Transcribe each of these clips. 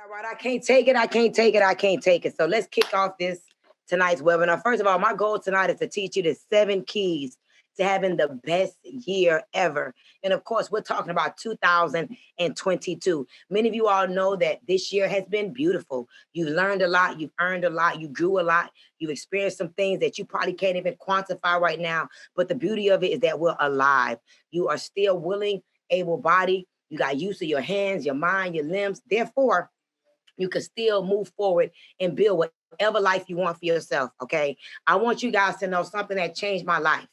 All right, I can't take it. I can't take it. I can't take it. So let's kick off this tonight's webinar. First of all, my goal tonight is to teach you the 7 keys to having the best year ever. And of course, we're talking about 2022. Many of you all know that this year has been beautiful. You've learned a lot. You've earned a lot. You grew a lot. You've experienced some things that you probably can't even quantify right now. But the beauty of it is that we're alive. You are still willing, able-bodied. You got use of your hands, your mind, your limbs. Therefore, you can still move forward and build whatever life you want for yourself, okay? I want you guys to know something that changed my life.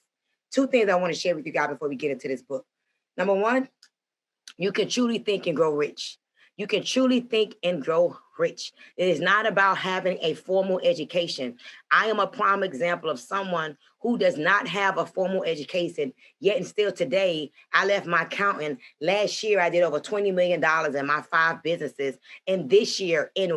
2 things I want to share with you guys before we get into this book. Number 1, you can truly think and grow rich. You can truly think and grow rich. It is not about having a formal education. I am a prime example of someone who does not have a formal education, yet and still today, I left my accountant. Last year, I did over $20 million in my 5 businesses. And this year, in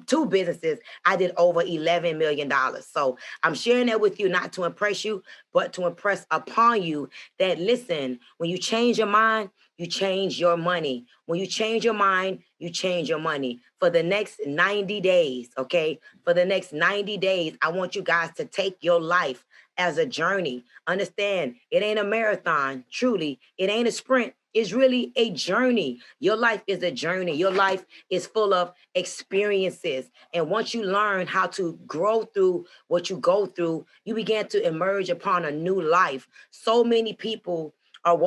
2 businesses, I did over $11 million. So I'm sharing that with you, not to impress you, but to impress upon you that, listen, when you change your mind, you change your money. When you change your mind, you change your money. For the next 90 days, okay? For the next 90 days, I want you guys to take your life as a journey. Understand, it ain't a marathon, truly. It ain't a sprint. It's really a journey. Your life is a journey. Your life is full of experiences. And once you learn how to grow through what you go through, you begin to emerge upon a new life. So many people are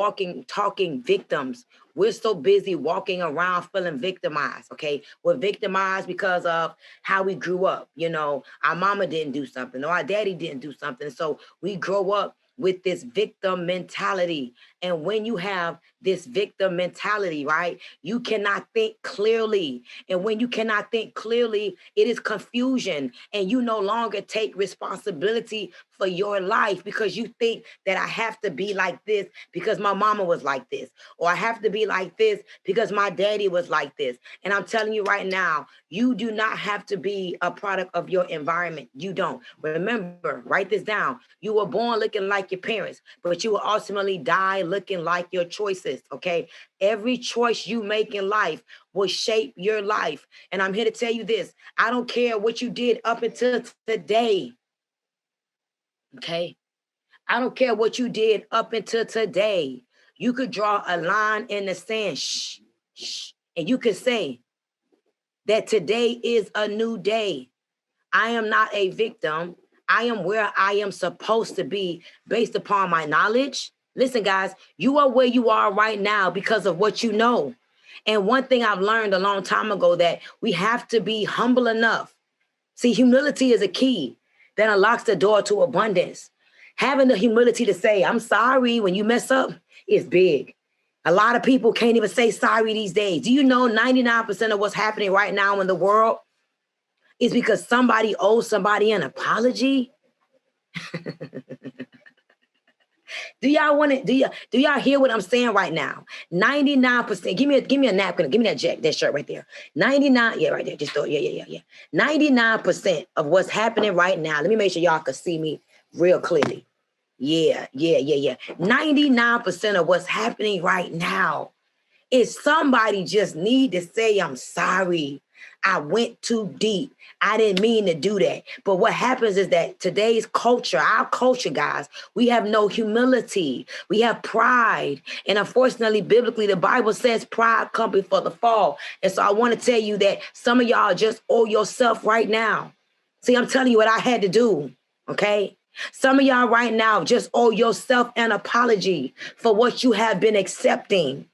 talking victims. We're so busy walking around feeling victimized, okay? We're victimized because of how we grew up. You know, our mama didn't do something, or our daddy didn't do something. So we grow up with this victim mentality. And when you have this victim mentality, right, you cannot think clearly. And when you cannot think clearly, it is confusion. And you no longer take responsibility for your life because you think that I have to be like this because my mama was like this, or I have to be like this because my daddy was like this. And I'm telling you right now, you do not have to be a product of your environment. You don't. Remember, write this down. You were born looking like your parents, but you will ultimately die looking like your choices, okay? Every choice you make in life will shape your life. And I'm here to tell you this. I don't care what you did up until today, okay? I don't care what you did up until today. You could draw a line in the sand, and you could say that today is a new day. I am not a victim. I am where I am supposed to be based upon my knowledge. Listen, guys, you are where you are right now because of what you know. And one thing I've learned a long time ago, that we have to be humble enough. See, humility is a key that unlocks the door to abundance. Having the humility to say, I'm sorry when you mess up is big. A lot of people can't even say sorry these days. Do you know 99% of what's happening right now in the world is because somebody owes somebody an apology? Do y'all hear what I'm saying right now? 99%. Give me a napkin. Give me that shirt right there. 99, yeah, right there. Just throw it. Yeah. 99% of what's happening right now. Let me make sure y'all can see me real clearly. Yeah. 99% of what's happening right now is somebody just need to say, I'm sorry. I went too deep. I didn't mean to do that. But what happens is that today's culture, our culture, guys, we have no humility. We have pride. And unfortunately, biblically, the Bible says pride comes before the fall. And so I want to tell you that some of y'all just owe yourself right now. See, I'm telling you what I had to do, okay? Some of y'all right now just owe yourself an apology for what you have been accepting,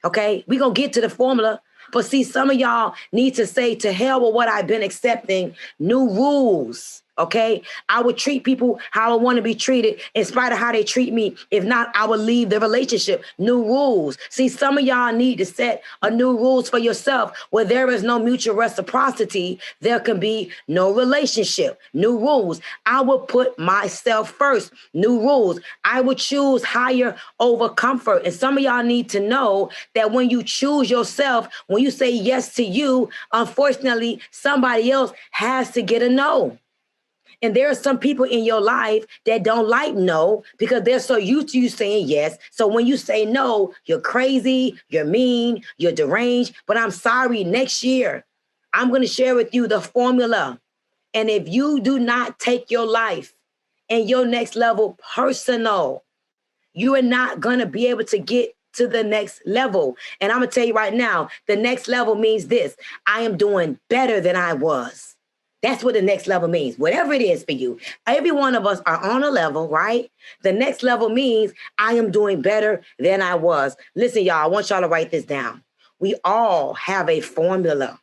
okay? We're going to get to the formula. But see, some of y'all need to say, to hell with what I've been accepting, new rules, okay? I would treat people how I want to be treated in spite of how they treat me. If not, I would leave the relationship. New rules. See, some of y'all need to set a new rules for yourself. Where there is no mutual reciprocity, there can be no relationship. New rules. I will put myself first. New rules. I would choose higher over comfort. And some of y'all need to know that when you choose yourself, when you say yes to you, unfortunately, somebody else has to get a no. And there are some people in your life that don't like no because they're so used to you saying yes. So when you say no, you're crazy, you're mean, you're deranged. But I'm sorry, next year, I'm going to share with you the formula. And if you do not take your life and your next level personal, you are not going to be able to get to the next level. And I'm going to tell you right now, the next level means this. I am doing better than I was. That's what the next level means. Whatever it is for you. Every one of us are on a level, right? The next level means I am doing better than I was. Listen, y'all, I want y'all to write this down. We all have a formula.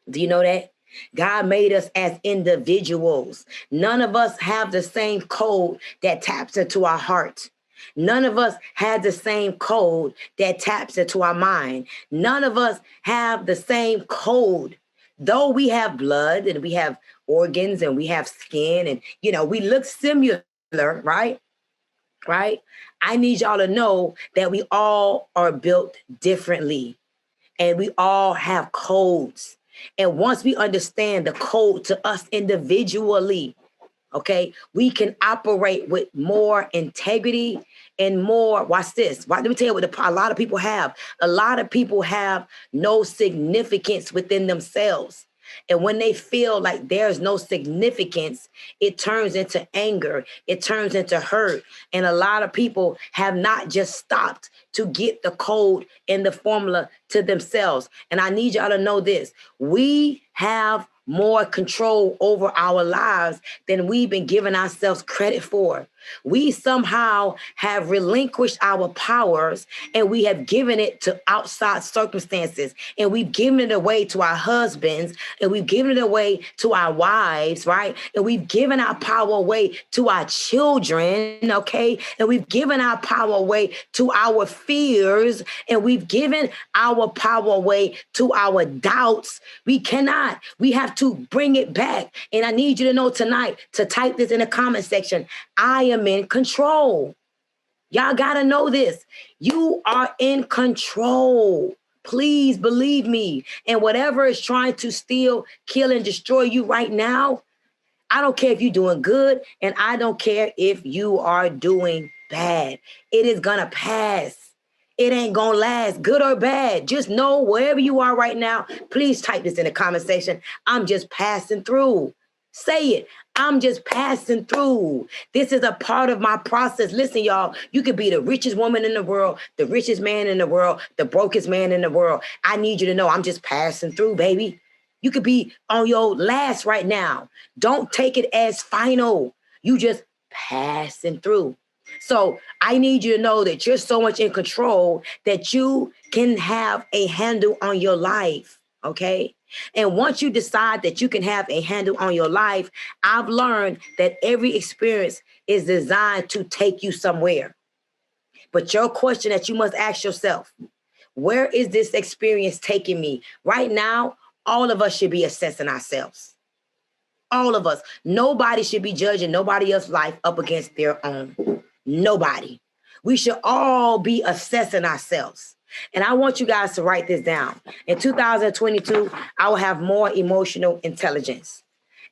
Do you know that? God made us as individuals. None of us have the same code that taps into our heart. None of us have the same code that taps into our mind. None of us have the same code. Though we have blood and we have organs and we have skin and, we look similar, right? Right? I need y'all to know that we all are built differently and we all have codes. And once we understand the code to us individually, okay, we can operate with more integrity and more, watch this. Let me tell you what a lot of people have. A lot of people have no significance within themselves. And when they feel like there's no significance, it turns into anger. It turns into hurt. And a lot of people have not just stopped to get the code and the formula to themselves. And I need y'all to know this. We have more control over our lives than we've been giving ourselves credit for. We somehow have relinquished our powers and we have given it to outside circumstances, and we've given it away to our husbands, and we've given it away to our wives, right? And we've given our power away to our children, okay? And we've given our power away to our fears, and we've given our power away to our doubts. We have to bring it back. And I need you to know tonight to type this in the comment section. I am in control. Y'all got to know this. You are in control. Please believe me. And whatever is trying to steal, kill, and destroy you right now, I don't care if you're doing good, and I don't care if you are doing bad. It is going to pass. It ain't going to last, good or bad. Just know wherever you are right now, please type this in the comment section. I'm just passing through. Say it. I'm just passing through. This is a part of my process. Listen, y'all, you could be the richest woman in the world, the richest man in the world, the brokest man in the world. I need you to know I'm just passing through, baby. You could be on your last right now. Don't take it as final. You just passing through. So I need you to know that you're so much in control that you can have a handle on your life, okay? And once you decide that you can have a handle on your life, I've learned that every experience is designed to take you somewhere. But your question that you must ask yourself, where is this experience taking me? Right now, all of us should be assessing ourselves. All of us. Nobody should be judging nobody else's life up against their own. Nobody. We should all be assessing ourselves. And I want you guys to write this down. In 2022, I will have more emotional intelligence.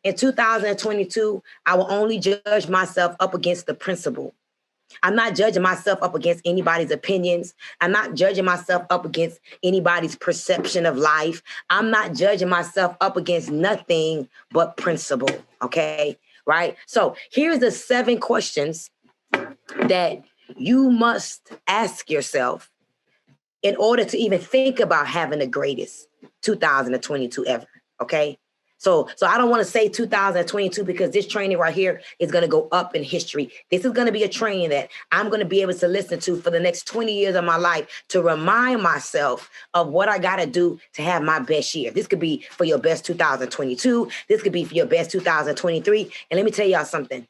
In 2022, I will only judge myself up against the principle. I'm not judging myself up against anybody's opinions. I'm not judging myself up against anybody's perception of life. I'm not judging myself up against nothing but principle. Okay, right? So here's the 7 questions that you must ask yourself in order to even think about having the greatest 2022 ever, okay? So I don't want to say 2022 because this training right here is going to go up in history. This is going to be a training that I'm going to be able to listen to for the next 20 years of my life to remind myself of what I got to do to have my best year. This could be for your best 2022. This could be for your best 2023. And let me tell y'all something.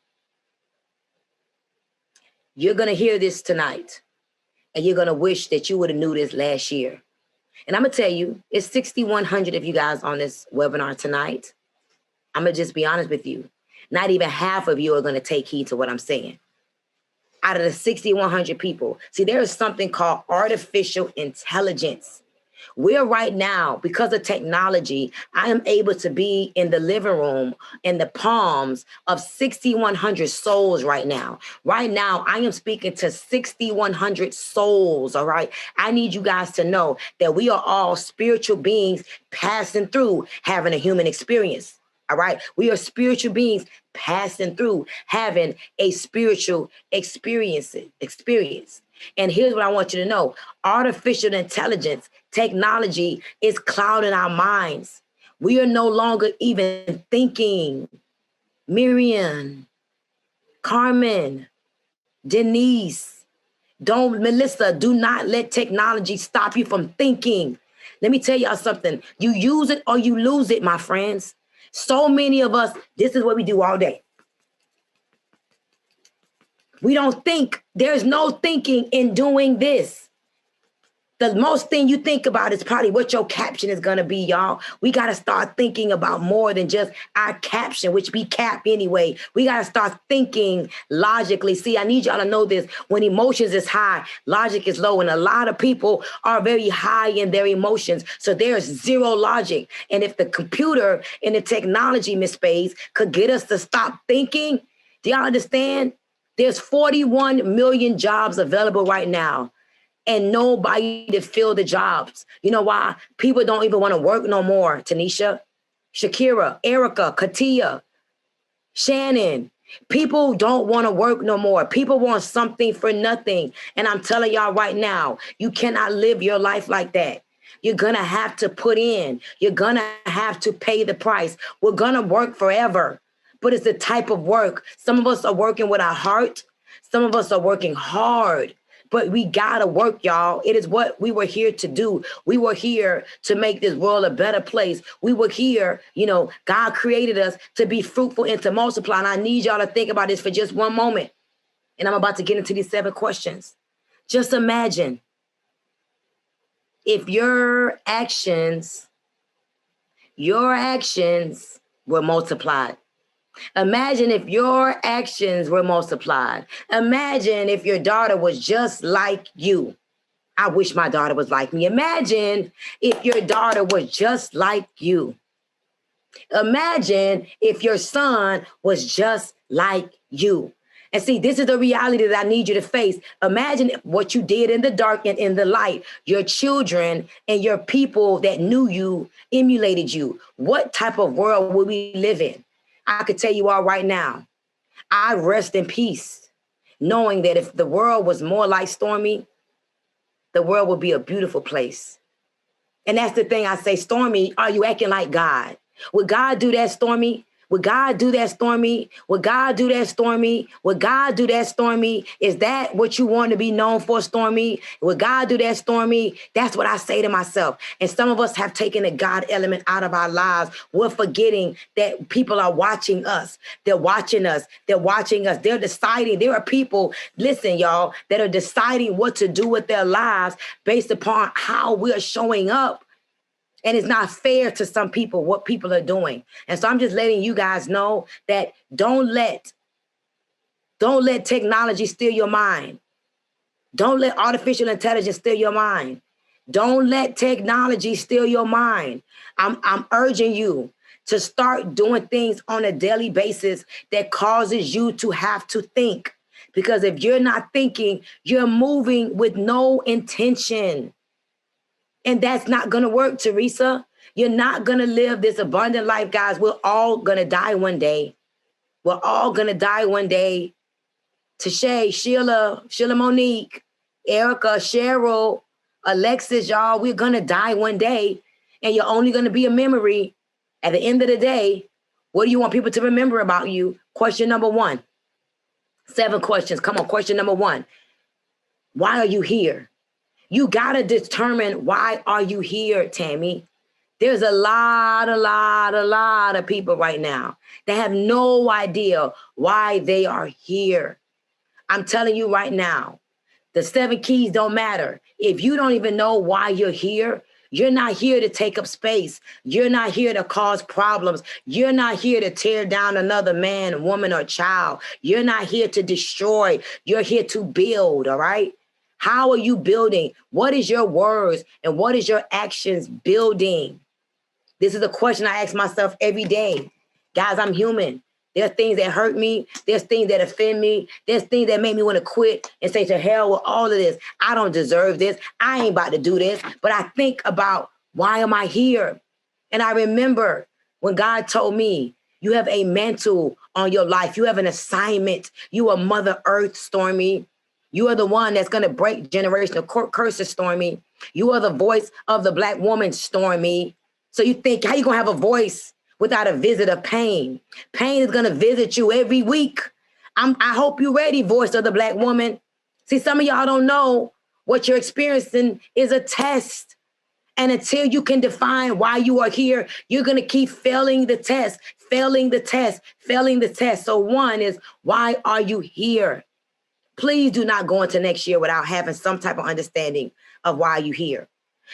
You're going to hear this tonight, and you're going to wish that you would have knew this last year. And I'm going to tell you, it's 6,100 of you guys on this webinar tonight. I'm going to just be honest with you. Not even half of you are going to take heed to what I'm saying. Out of the 6,100 people, see, there is something called artificial intelligence. We're right now, because of technology, I am able to be in the living room, in the palms of 6,100 souls right now. Right now, I am speaking to 6,100 souls, all right? I need you guys to know that we are all spiritual beings passing through having a human experience. All right. We are spiritual beings passing through having a spiritual experience. And here's what I want you to know. Artificial intelligence, technology is clouding our minds. We are no longer even thinking. Miriam, Carmen, Denise, Melissa, do not let technology stop you from thinking. Let me tell y'all something. You use it or you lose it, my friends. So many of us, this is what we do all day. We don't think. There's no thinking in doing this. The most thing you think about is probably what your caption is going to be, y'all. We got to start thinking about more than just our caption, which be cap anyway. We got to start thinking logically. See, I need y'all to know this. When emotions is high, logic is low. And a lot of people are very high in their emotions. So there's zero logic. And if the computer and the technology, Miss Spades, could get us to stop thinking, do y'all understand? There's 41 million jobs available right now. And nobody to fill the jobs. You know why? People don't even want to work no more. Tanisha, Shakira, Erica, Katia, Shannon. People don't want to work no more. People want something for nothing. And I'm telling y'all right now, you cannot live your life like that. You're going to have to put in. You're going to have to pay the price. We're going to work forever. But it's the type of work. Some of us are working with our heart. Some of us are working hard. But we gotta work, y'all. It is what we were here to do. We were here to make this world a better place. We were here, God created us to be fruitful and to multiply. And I need y'all to think about this for just one moment. And I'm about to get into these 7 questions. Just imagine if your actions were multiplied. Imagine if your actions were multiplied. Imagine if your daughter was just like you. I wish my daughter was like me. Imagine if your daughter was just like you. Imagine if your son was just like you. And see, this is the reality that I need you to face. Imagine what you did in the dark and in the light. Your children and your people that knew you emulated you. What type of world would we live in? I could tell you all right now, I rest in peace, knowing that if the world was more like Stormy, the world would be a beautiful place. And that's the thing I say, Stormy, are you acting like God? Would God do that, Stormy? Would God do that, Stormy? Would God do that, Stormy? Would God do that, Stormy? Is that what you want to be known for, Stormy? Would God do that, Stormy? That's what I say to myself. And some of us have taken the God element out of our lives. We're forgetting that people are watching us. They're watching us. They're watching us. They're deciding. There are people, listen, y'all, that are deciding what to do with their lives based upon how we're showing up. And it's not fair to some people what people are doing. And so I'm just letting you guys know that don't let technology steal your mind. Don't let artificial intelligence steal your mind. Don't let technology steal your mind. I'm urging you to start doing things on a daily basis that causes you to have to think. Because if you're not thinking, you're moving with no intention. And that's not going to work, Teresa. You're not going to live this abundant life, guys. We're all going to die one day. We're all going to die one day. Tashay, Sheila Monique, Erica, Cheryl, Alexis, y'all, we're going to die one day. And you're only going to be a memory. At the end of the day, what do you want people to remember about you? Question number 1. 7 questions. Come on, question number 1. Why are you here? You got to determine why are you here, Tammy. There's a lot of people right now that have no idea why they are here. I'm telling you right now, the 7 keys don't matter. If you don't even know why you're here, you're not here to take up space. You're not here to cause problems. You're not here to tear down another man, woman, or child. You're not here to destroy. You're here to build, all right? How are you building? What is your words and what is your actions building? This is a question I ask myself every day. Guys, I'm human. There's things that hurt me. There's things that offend me. There's things that make me want to quit and say to hell with all of this. I don't deserve this. I ain't about to do this. But I think about, why am I here? And I remember when God told me, you have a mantle on your life. You have an assignment. You are Mother Earth, Stormy. You are the one that's going to break generational curses, Stormy. You are the voice of the Black woman, Stormy. So you think, how you going to have a voice without a visit of pain? Pain is going to visit you every week. I hope you're ready, voice of the Black woman. See, some of y'all don't know what you're experiencing is a test. And until you can define why you are here, you're going to keep failing the test, failing the test, failing the test. So one is, why are you here? Please do not go into next year without having some type of understanding of why you're here.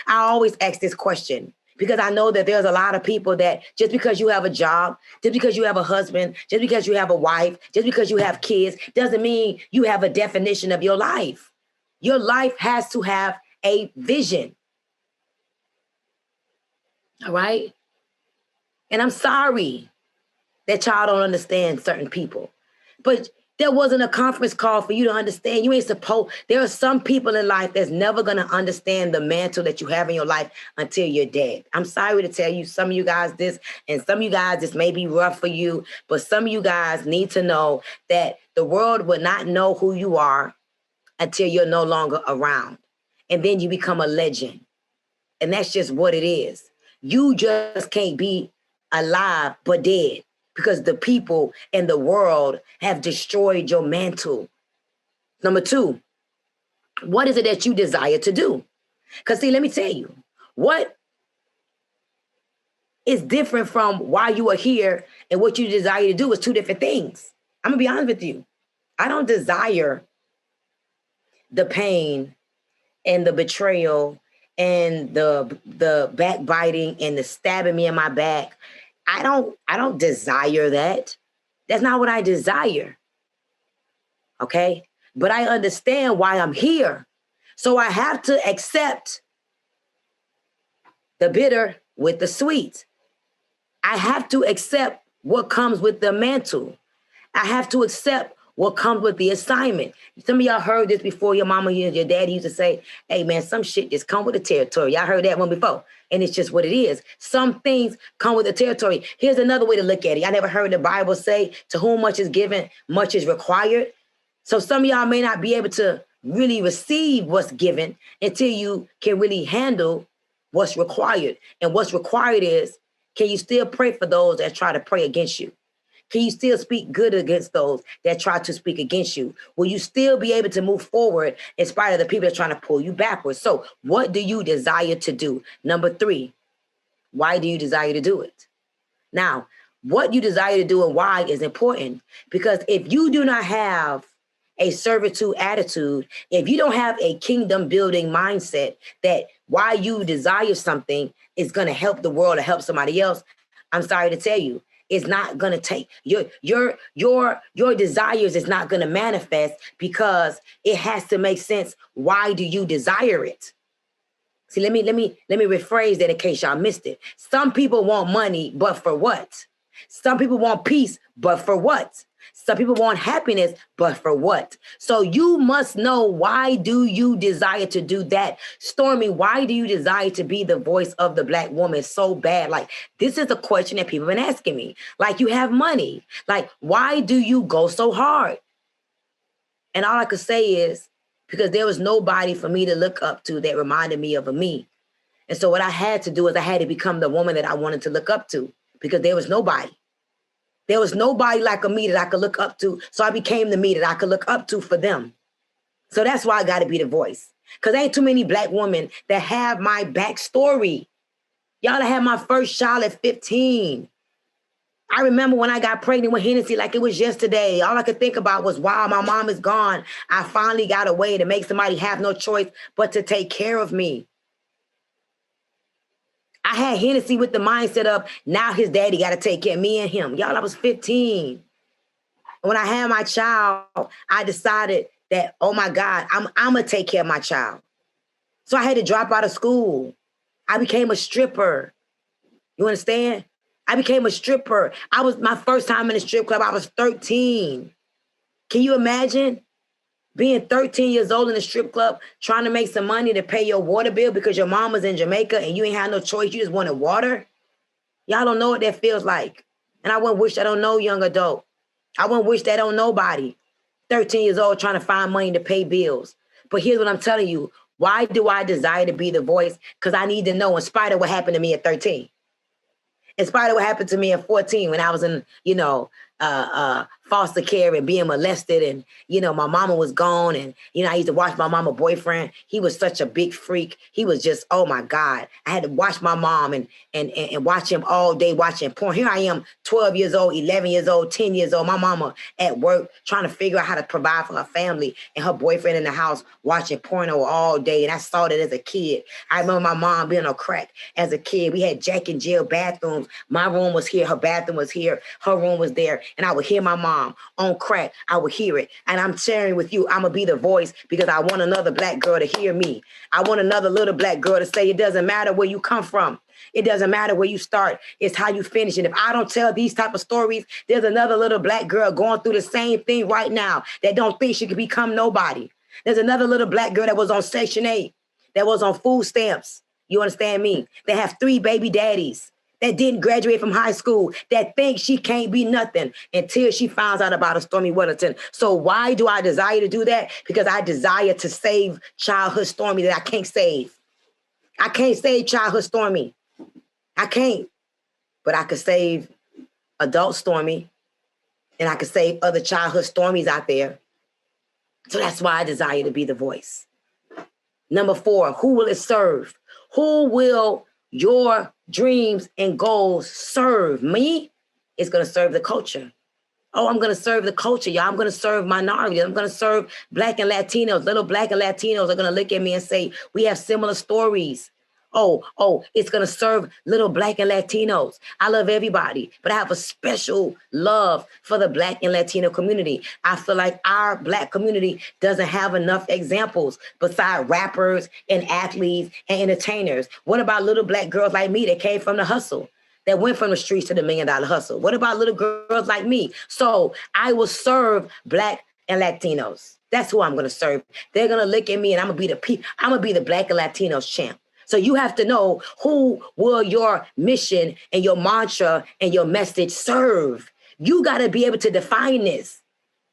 I always ask this question because I know that there's a lot of people that just because you have a job, just because you have a husband, just because you have a wife, just because you have kids, doesn't mean you have a definition of your life. Your life has to have a vision. All right? And I'm sorry that y'all don't understand certain people. But there wasn't a conference call for you to understand. You ain't supposed, there are some people in life that's never going to understand the mantle that you have in your life until you're dead. I'm sorry to tell you, some of you guys this, and some of you guys, this may be rough for you, but some of you guys need to know that the world will not know who you are until you're no longer around. And then you become a legend. And that's just what it is. You just can't be alive but dead because the people and the world have destroyed your mantle. Number two, what is it that you desire to do? Because see, let me tell you, what is different from why you are here and what you desire to do is two different things. I'm going to be honest with you. I don't desire the pain and the betrayal and the backbiting and the stabbing me in my back. I don't desire that. That's not what I desire. Okay? But I understand why I'm here. So I have to accept the bitter with the sweet. I have to accept what comes with the mantle. I have to accept what comes with the assignment. Some of y'all heard this before. Your mama, your daddy used to say, hey man, some shit just come with the territory. Y'all heard that one before. And it's just what it is. Some things come with the territory. Here's another way to look at it. I never heard the Bible say, to whom much is given, much is required. So some of y'all may not be able to really receive what's given until you can really handle what's required. And what's required is, can you still pray for those that try to pray against you? Can you still speak good against those that try to speak against you? Will you still be able to move forward in spite of the people that are trying to pull you backwards? So what do you desire to do? Number three, why do you desire to do it? Now, what you desire to do and why is important, because if you do not have a servitude attitude, if you don't have a kingdom building mindset that why you desire something is going to help the world or help somebody else, I'm sorry to tell you, it's not going to take your desires is not going to manifest because it has to make sense. Why do you desire it? See, let me rephrase that in case y'all missed it. Some people want money, but for what? Some people want peace, but for what? Some people want happiness, but for what? So you must know, why do you desire to do that? Stormy, why do you desire to be the voice of the Black woman so bad? Like, this is a question that people have been asking me. Like, you have money. Like, why do you go so hard? And all I could say is, because there was nobody for me to look up to that reminded me of a me. And so what I had to do is I had to become the woman that I wanted to look up to, because there was nobody. There was nobody like a me that I could look up to. So I became the me that I could look up to for them. So that's why I got to be the voice. Because ain't too many Black women that have my backstory. Y'all that had my first child at 15. I remember when I got pregnant with Hennessy like it was yesterday. All I could think about was, wow, my mom is gone. I finally got a way to make somebody have no choice but to take care of me. I had Hennessy with the mindset of, now his daddy got to take care of me and him. Y'all, I was 15. When I had my child, I decided that, oh my God, I'm going to take care of my child. So I had to drop out of school. I became a stripper. You understand? I became a stripper. I was my first time in a strip club. I was 13. Can you imagine being 13 years old in a strip club, trying to make some money to pay your water bill because your mom was in Jamaica and you ain't had no choice. You just wanted water. Y'all don't know what that feels like. And I wouldn't wish that on no young adult. I wouldn't wish that on nobody. 13 years old trying to find money to pay bills. But here's what I'm telling you. Why do I desire to be the voice? Because I need to know, in spite of what happened to me at 13. In spite of what happened to me at 14 when I was in, foster care and being molested, and, my mama was gone, and, I used to watch my mama boyfriend. He was such a big freak. He was just, oh my God. I had to watch my mom and watch him all day watching porn. Here I am, 12 years old, 11 years old, 10 years old. My mama at work trying to figure out how to provide for her family, and her boyfriend in the house watching porno all day. And I saw that as a kid. I remember my mom being on crack as a kid. We had Jack and Jill bathrooms. My room was here. Her bathroom was here. Her room was there. And I would hear my mom on crack. I would hear it. And I'm sharing with you, I'm going to be the voice because I want another black girl to hear me. I want another little black girl to say, it doesn't matter where you come from. It doesn't matter where you start. It's how you finish. And if I don't tell these type of stories, there's another little black girl going through the same thing right now that don't think she can become nobody. There's another little black girl that was on Section 8, that was on food stamps. You understand me? They have 3 baby daddies that didn't graduate from high school, that think she can't be nothing until she finds out about a Stormy Wellington. So why do I desire to do that? Because I desire to save childhood Stormy that I can't save. I can't save childhood Stormy. I can't. But I could save adult Stormy, and I could save other childhood Stormies out there. So that's why I desire to be the voice. Number 4, who will it serve? Who will your dreams and goals serve? Me? It's going to serve the culture. Oh, I'm going to serve the culture, y'all. I'm going to serve minorities. I'm going to serve Black and Latinos. Little Black and Latinos are going to look at me and say, we have similar stories. Oh, it's going to serve little Black and Latinos. I love everybody, but I have a special love for the Black and Latino community. I feel like our Black community doesn't have enough examples beside rappers and athletes and entertainers. What about little Black girls like me that came from the hustle, that went from the streets to the $1 million hustle? What about little girls like me? So I will serve Black and Latinos. That's who I'm going to serve. They're going to look at me and I'm going to be the Black and Latinos champ. So you have to know, who will your mission and your mantra and your message serve? You got to be able to define this.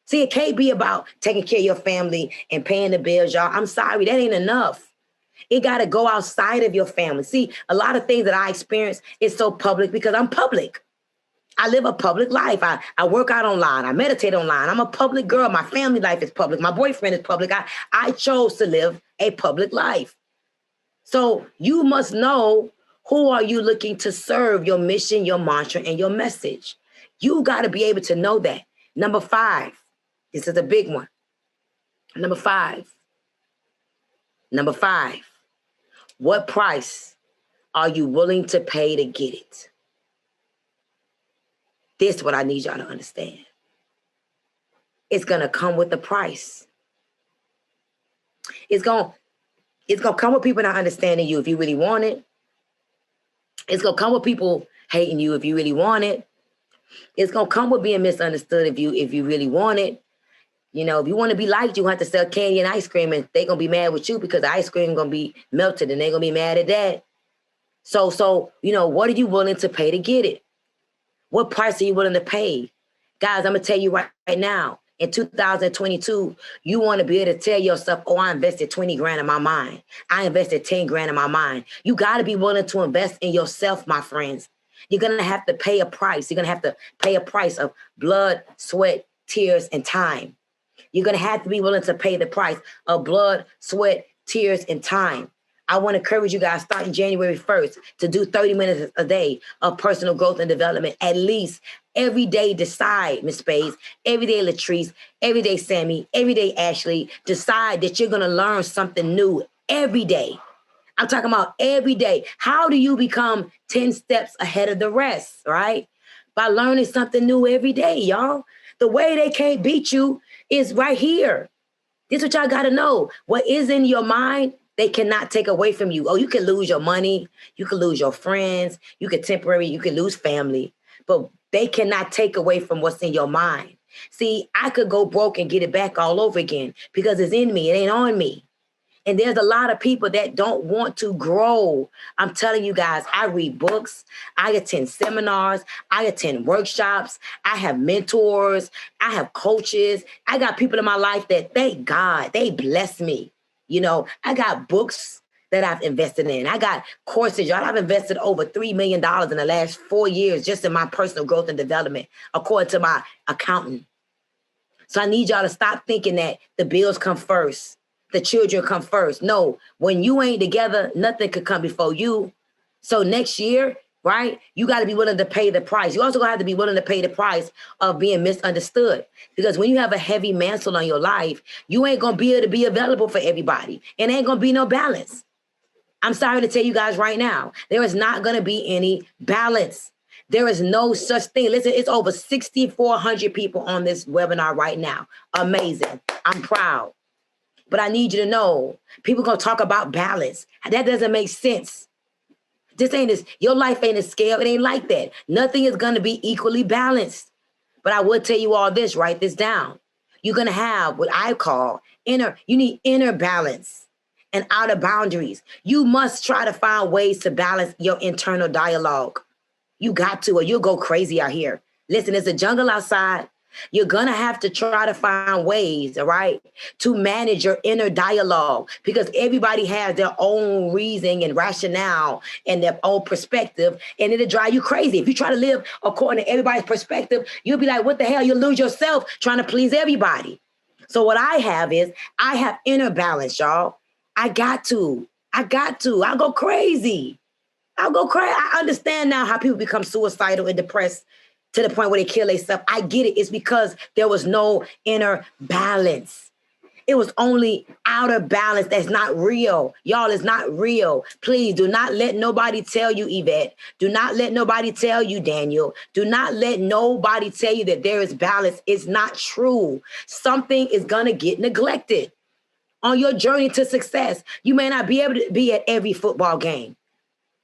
See, it can't be about taking care of your family and paying the bills, y'all. I'm sorry, that ain't enough. It got to go outside of your family. See, a lot of things that I experience is so public because I'm public. I live a public life. I work out online. I meditate online. I'm a public girl. My family life is public. My boyfriend is public. I chose to live a public life. So you must know, who are you looking to serve, your mission, your mantra, and your message. You got to be able to know that. Number 5, this is a big one. Number 5, what price are you willing to pay to get it? This is what I need y'all to understand. It's going to come with a price. It's going to come with people not understanding you if you really want it. It's going to come with people hating you if you really want it. It's going to come with being misunderstood if you really want it. You know, if you want to be liked, you have to sell candy and ice cream, and they're going to be mad with you because the ice cream is going to be melted and they're going to be mad at that. So, what are you willing to pay to get it? What price are you willing to pay? Guys, I'm going to tell you right now. In 2022, you want to be able to tell yourself, oh, I invested 20 grand in my mind. I invested 10 grand in my mind. You got to be willing to invest in yourself, my friends. You're going to have to pay a price. You're going to have to pay a price of blood, sweat, tears, and time. You're going to have to be willing to pay the price of blood, sweat, tears, and time. I want to encourage you guys, starting January 1st, to do 30 minutes a day of personal growth and development. At least every day, decide, Miss Spades, every day, Latrice, every day, Sammy, every day, Ashley, decide that you're going to learn something new every day. I'm talking about every day. How do you become 10 steps ahead of the rest, right? By learning something new every day, y'all. The way they can't beat you is right here. This is what y'all got to know. What is in your mind, they cannot take away from you. Oh, you can lose your money. You can lose your friends. You can lose family. But they cannot take away from what's in your mind. See, I could go broke and get it back all over again because it's in me. It ain't on me. And there's a lot of people that don't want to grow. I'm telling you guys, I read books, I attend seminars, I attend workshops, I have mentors, I have coaches. I got people in my life that, thank God, they bless me. You know, I got books that I've invested in. I got courses, y'all. I've invested over $3 million in the last 4 years just in my personal growth and development, according to my accountant. So I need y'all to stop thinking that the bills come first. The children come first. No, when you ain't together, nothing could come before you. So next year, right, you got to be willing to pay the price. You also going to have to be willing to pay the price of being misunderstood. Because when you have a heavy mantle on your life, you ain't going to be able to be available for everybody. And ain't going to be no balance. I'm sorry to tell you guys right now, there is not going to be any balance. There is no such thing. Listen, it's over 6,400 people on this webinar right now. Amazing. I'm proud. But I need you to know, people going to talk about balance. That doesn't make sense. Your life ain't a scale. It ain't like that. Nothing is going to be equally balanced. But I will tell you all this, write this down. You're going to have what I call you need inner balance and outer boundaries. You must try to find ways to balance your internal dialogue. You got to, or you'll go crazy out here. Listen, there's a jungle outside. You're going to have to try to find ways, all right, to manage your inner dialogue because everybody has their own reasoning and rationale and their own perspective, and it'll drive you crazy. If you try to live according to everybody's perspective, you'll be like, what the hell? You'll lose yourself trying to please everybody. So what I have inner balance, y'all. I got to. I'll go crazy. I understand now how people become suicidal and depressed to the point where they kill themselves. I get it. It's because there was no inner balance. It was only outer balance that's not real. Y'all, it's not real. Please do not let nobody tell you, Yvette. Do not let nobody tell you, Daniel. Do not let nobody tell you that there is balance. It's not true. Something is going to get neglected on your journey to success. You may not be able to be at every football game,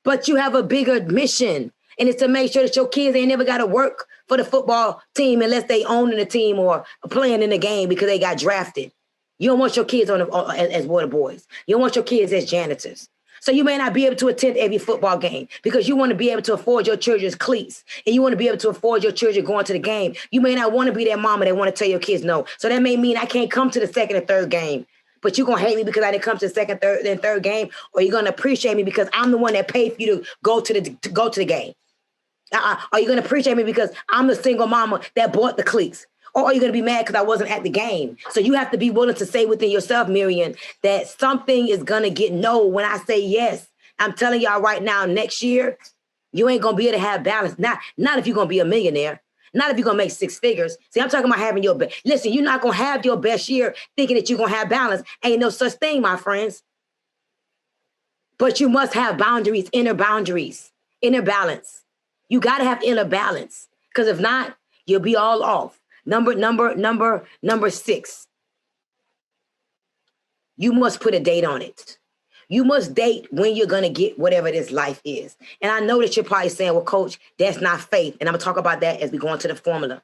but you have a bigger mission. And it's to make sure that your kids ain't never got to work for the football team unless they owning the team or playing in the game because they got drafted. You don't want your kids as water boys. You don't want your kids as janitors. So you may not be able to attend every football game because you want to be able to afford your children's cleats and you want to be able to afford your children going to the game. You may not want to be that mama that want to tell your kids no. So that may mean I can't come to the second or third game. But you're going to hate me because I didn't come to the second, third, and third game, or you're going to appreciate me because I'm the one that paid for you to go to the game. Are you going to appreciate me because I'm the single mama that bought the cleats? Or are you going to be mad because I wasn't at the game? So you have to be willing to say within yourself, Miriam, that something is going to get no when I say yes. I'm telling y'all right now, next year, you ain't going to be able to have balance. Not if you're going to be a millionaire. Not if you're going to make six figures. See, I'm talking about having your best. Listen, you're not going to have your best year thinking that you're going to have balance. Ain't no such thing, my friends. But you must have boundaries, inner balance. You got to have inner balance. Because if not, you'll be all off. Number 6. You must put a date on it. You must date when you're going to get whatever this life is. And I know that you're probably saying, well, coach, that's not faith. And I'm going to talk about that as we go into the formula.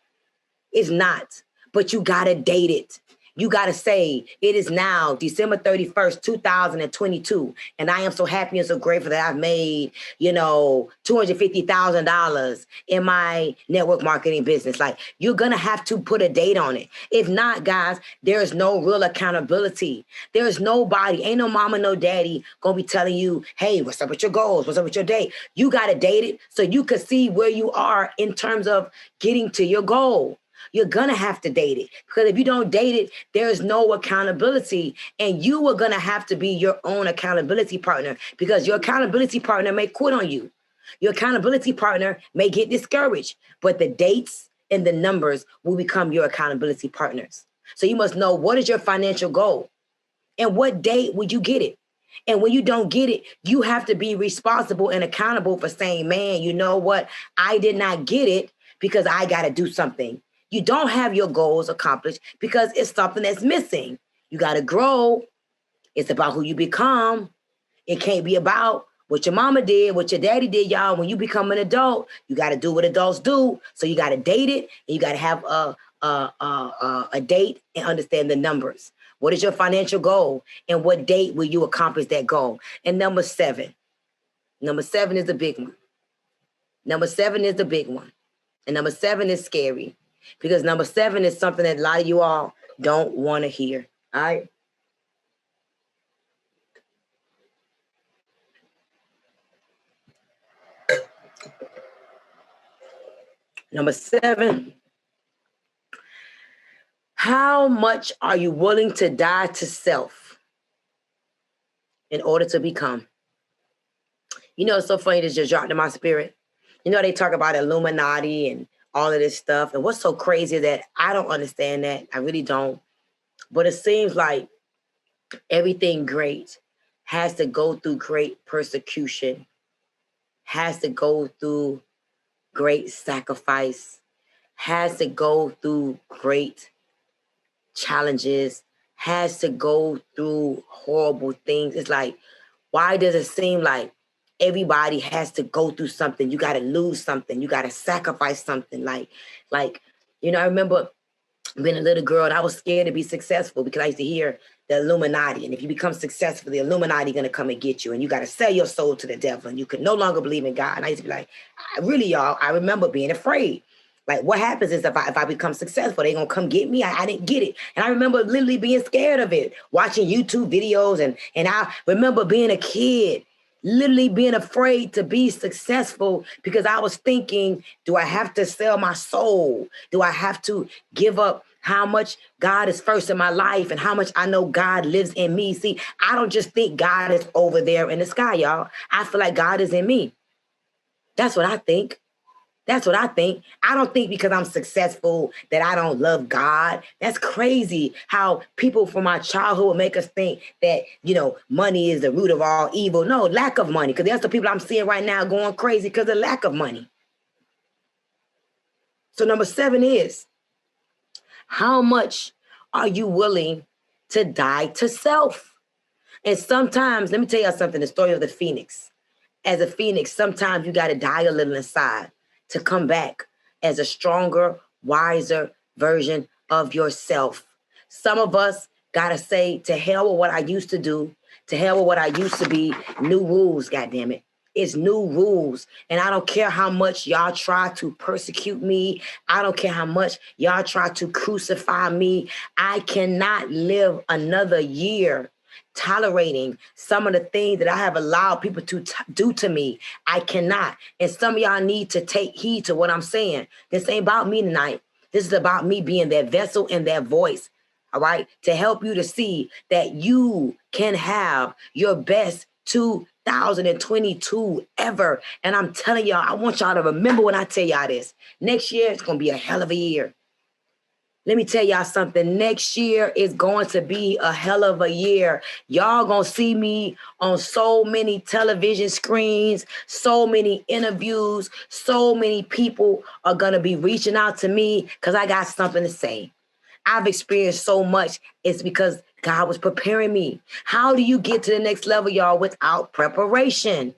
It's not, but you got to date it. You got to say it is now December 31st, 2022. And I am so happy and so grateful that I've made, $250,000 in my network marketing business. Like, you're going to have to put a date on it. If not, guys, there's no real accountability. There's nobody, ain't no mama, no daddy going to be telling you, hey, what's up with your goals? What's up with your date? You got to date it so you can see where you are in terms of getting to your goal. You're going to have to date it because if you don't date it, there's no accountability, and you are going to have to be your own accountability partner because your accountability partner may quit on you. Your accountability partner may get discouraged, but the dates and the numbers will become your accountability partners. So you must know, what is your financial goal and what date would you get it? And when you don't get it, you have to be responsible and accountable for saying, man, you know what? I did not get it because I got to do something. You don't have your goals accomplished because it's something that's missing. You got to grow. It's about who you become. It can't be about what your mama did, what your daddy did, y'all. When you become an adult, you got to do what adults do. So you got to date it, and you got to have a date and understand the numbers. What is your financial goal, and what date will you accomplish that goal? And number seven is the big one. Number seven is the big one. And number seven is scary, because number seven is something that a lot of you all don't want to hear. All right. Number seven, how much are you willing to die to self in order to become? You know, it's so funny, this just dropped in my spirit. You know, they talk about Illuminati and all of this stuff. And what's so crazy that I don't understand that. I really don't. But it seems like everything great has to go through great persecution, has to go through great sacrifice, has to go through great challenges, has to go through horrible things. It's like, why does it seem like everybody has to go through something? You got to lose something. You got to sacrifice something. Like, you know, I remember being a little girl and I was scared to be successful because I used to hear the Illuminati. And if you become successful, the Illuminati going to come and get you. And you got to sell your soul to the devil. And you could no longer believe in God. And I used to be like, y'all, I remember being afraid. Like, what happens is if I become successful, they going to come get me. I didn't get it. And I remember literally being scared of it, watching YouTube videos. And I remember being a kid, literally being afraid to be successful because I was thinking, do I have to sell my soul? Do I have to give up how much God is first in my life and how much I know God lives in me? See, I don't just think God is over there in the sky, y'all. I feel like God is in me. That's what I think. That's what I think. I don't think because I'm successful that I don't love God. That's crazy how people from our childhood make us think that, you know, money is the root of all evil. No, lack of money. Because there's the people I'm seeing right now going crazy because of lack of money. So number seven is, how much are you willing to die to self? And sometimes, let me tell you something, the story of the phoenix. As a phoenix, sometimes you got to die a little inside to come back as a stronger, wiser version of yourself. Some of us got to say, to hell with what I used to do, to hell with what I used to be, new rules, goddammit. It's new rules. And I don't care how much y'all try to persecute me. I don't care how much y'all try to crucify me. I cannot live another year tolerating some of the things that I have allowed people to do to me. I cannot. And some of y'all need to take heed to what I'm saying. This ain't about me tonight. This is about me being that vessel and that voice, all right, to help you to see that you can have your best 2022 ever. And I'm telling y'all, I want y'all to remember when I tell y'all this. Next year, it's going to be a hell of a year. Let me tell y'all something. Next year is going to be a hell of a year. Y'all gonna see me on so many television screens, so many interviews, so many people are gonna be reaching out to me because I got something to say. I've experienced so much. It's because God was preparing me. How do you get to the next level, y'all, without preparation?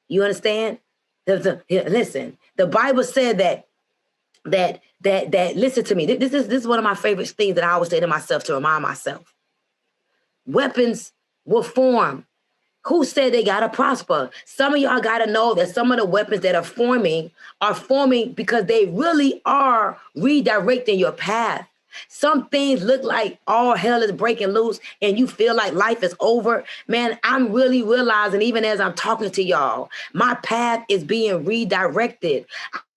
You understand? Listen, the Bible said that listen to me. This is one of my favorite things that I always say to myself to remind myself. Weapons will form. Who said they gotta prosper? Some of y'all gotta know that some of the weapons that are forming because they really are redirecting your path. Some things look like all hell is breaking loose and you feel like life is over. Man, I'm really realizing, even as I'm talking to y'all, my path is being redirected.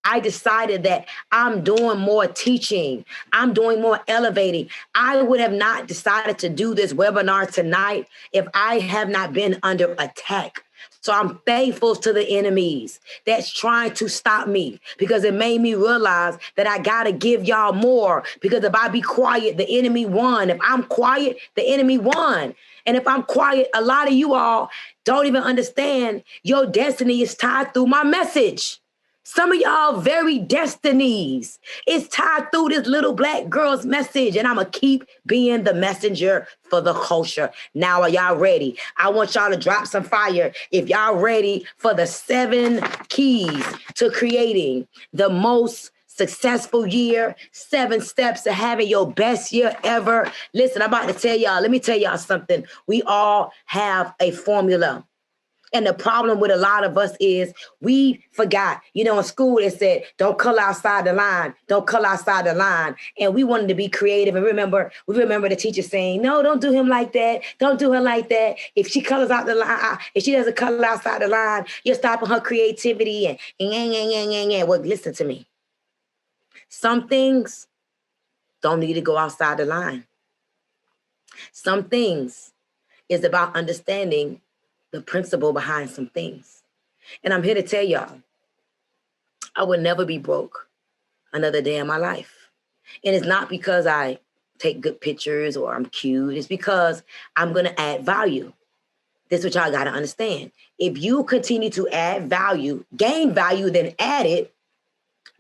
I decided that I'm doing more teaching. I'm doing more elevating. I would have not decided to do this webinar tonight if I have not been under attack. So I'm thankful to the enemies that's trying to stop me, because it made me realize that I got to give y'all more, because if I be quiet, the enemy won. If I'm quiet, the enemy won. And if I'm quiet, a lot of you all don't even understand your destiny is tied through my message. Some of y'all very destinies is tied through this little black girl's message, and I'm going to keep being the messenger for the culture. Now, are y'all ready? I want y'all to drop some fire. If y'all ready for the 7 keys to creating the most successful year, 7 steps to having your best year ever. Listen, I'm about to tell y'all, let me tell y'all something. We all have a formula. And the problem with a lot of us is we forgot, in school it said, don't color outside the line. Don't color outside the line. And we wanted to be creative. And we remember the teacher saying, no, don't do him like that. Don't do her like that. If she colors out the line, if she doesn't color outside the line, you're stopping her creativity. And well, listen to me. Some things don't need to go outside the line. Some things is about understanding the principle behind some things. And I'm here to tell y'all, I would never be broke another day in my life. And it's not because I take good pictures or I'm cute. It's because I'm going to add value. This is what y'all got to understand. If you continue to add value, gain value, then add it,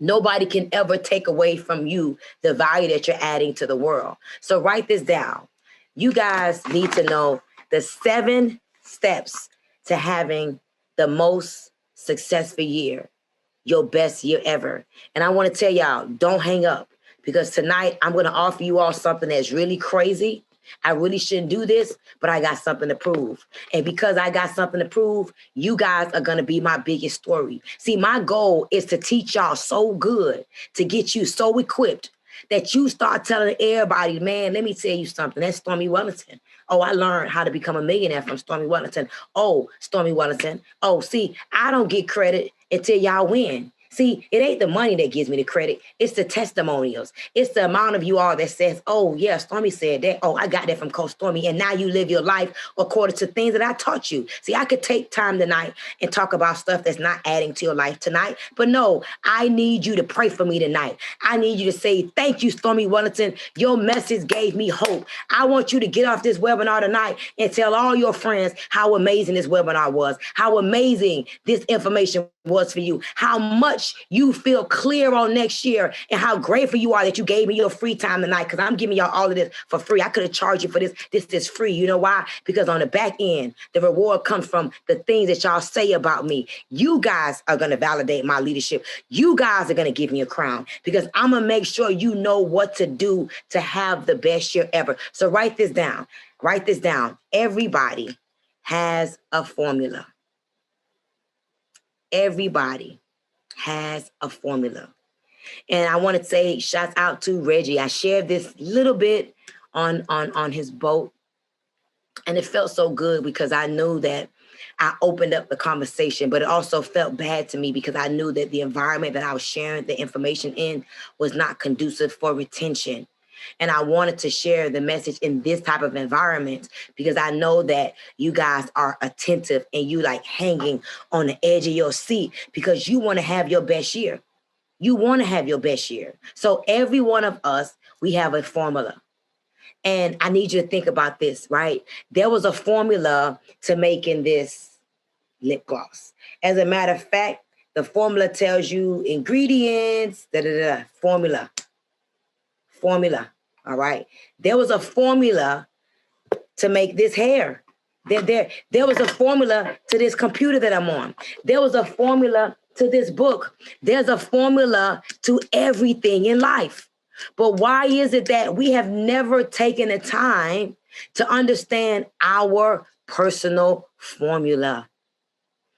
nobody can ever take away from you the value that you're adding to the world. So write this down. You guys need to know the 7 steps to having the most successful year, your best year ever. And I want to tell y'all, don't hang up, because tonight I'm going to offer you all something that's really crazy. I really shouldn't do this, but I got something to prove. And because I got something to prove, you guys are going to be my biggest story. See, my goal is to teach y'all so good, to get you so equipped that you start telling everybody, man, let me tell you something. That's Stormy Wellington. Oh, I learned how to become a millionaire from Stormy Wellington. Oh, Stormy Wellington. Oh, see, I don't get credit until y'all win. See, it ain't the money that gives me the credit. It's the testimonials. It's the amount of you all that says, oh, yeah, Stormy said that. Oh, I got that from Coach Stormy. And now you live your life according to things that I taught you. See, I could take time tonight and talk about stuff that's not adding to your life tonight. But no, I need you to pray for me tonight. I need you to say, thank you, Stormy Wellington. Your message gave me hope. I want you to get off this webinar tonight and tell all your friends how amazing this webinar was, how amazing this information was for you, how much you feel clear on next year, and how grateful you are that you gave me your free time tonight, because I'm giving y'all all of this for free. I could have charged you for this. This is free. You know why? Because on the back end, the reward comes from the things that y'all say about me. You guys are going to validate my leadership. You guys are going to give me a crown, because I'm going to make sure you know what to do to have the best year ever. So write this down. Write this down. Everybody has a formula. Everybody has a formula. And I want to say shout out to Reggie. I shared this little bit on his boat, and it felt so good because I knew that I opened up the conversation, but it also felt bad to me because I knew that the environment that I was sharing the information in was not conducive for retention. And I wanted to share the message in this type of environment because I know that you guys are attentive and you like hanging on the edge of your seat because you want to have your best year. You want to have your best year. So every one of us, we have a formula. And I need you to think about this, right? There was a formula to making this lip gloss. As a matter of fact, the formula tells you ingredients, formula. All right. There was a formula to make this hair. There was a formula to this computer that I'm on. There was a formula to this book. There's a formula to everything in life. But why is it that we have never taken the time to understand our personal formula?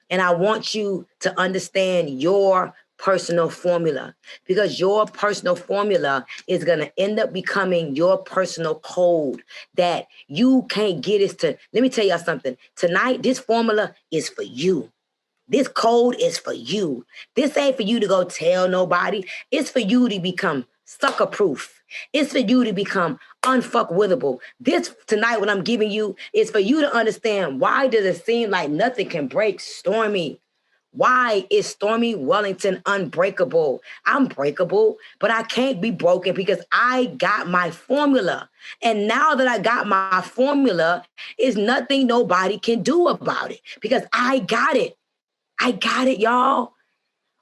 And I want you to understand your personal formula, because your personal formula is going to end up becoming your personal code that you can't get us to. Let me tell y'all something. Tonight, this formula is for you. This code is for you. This ain't for you to go tell nobody. It's for you to become sucker proof. It's for you to become unfuckwithable. This tonight, what I'm giving you is for you to understand, why does it seem like nothing can break Stormy? Why is Stormy Wellington unbreakable? I'm breakable, but I can't be broken because I got my formula. And now that I got my formula, is nothing nobody can do about it because I got it. I got it, y'all.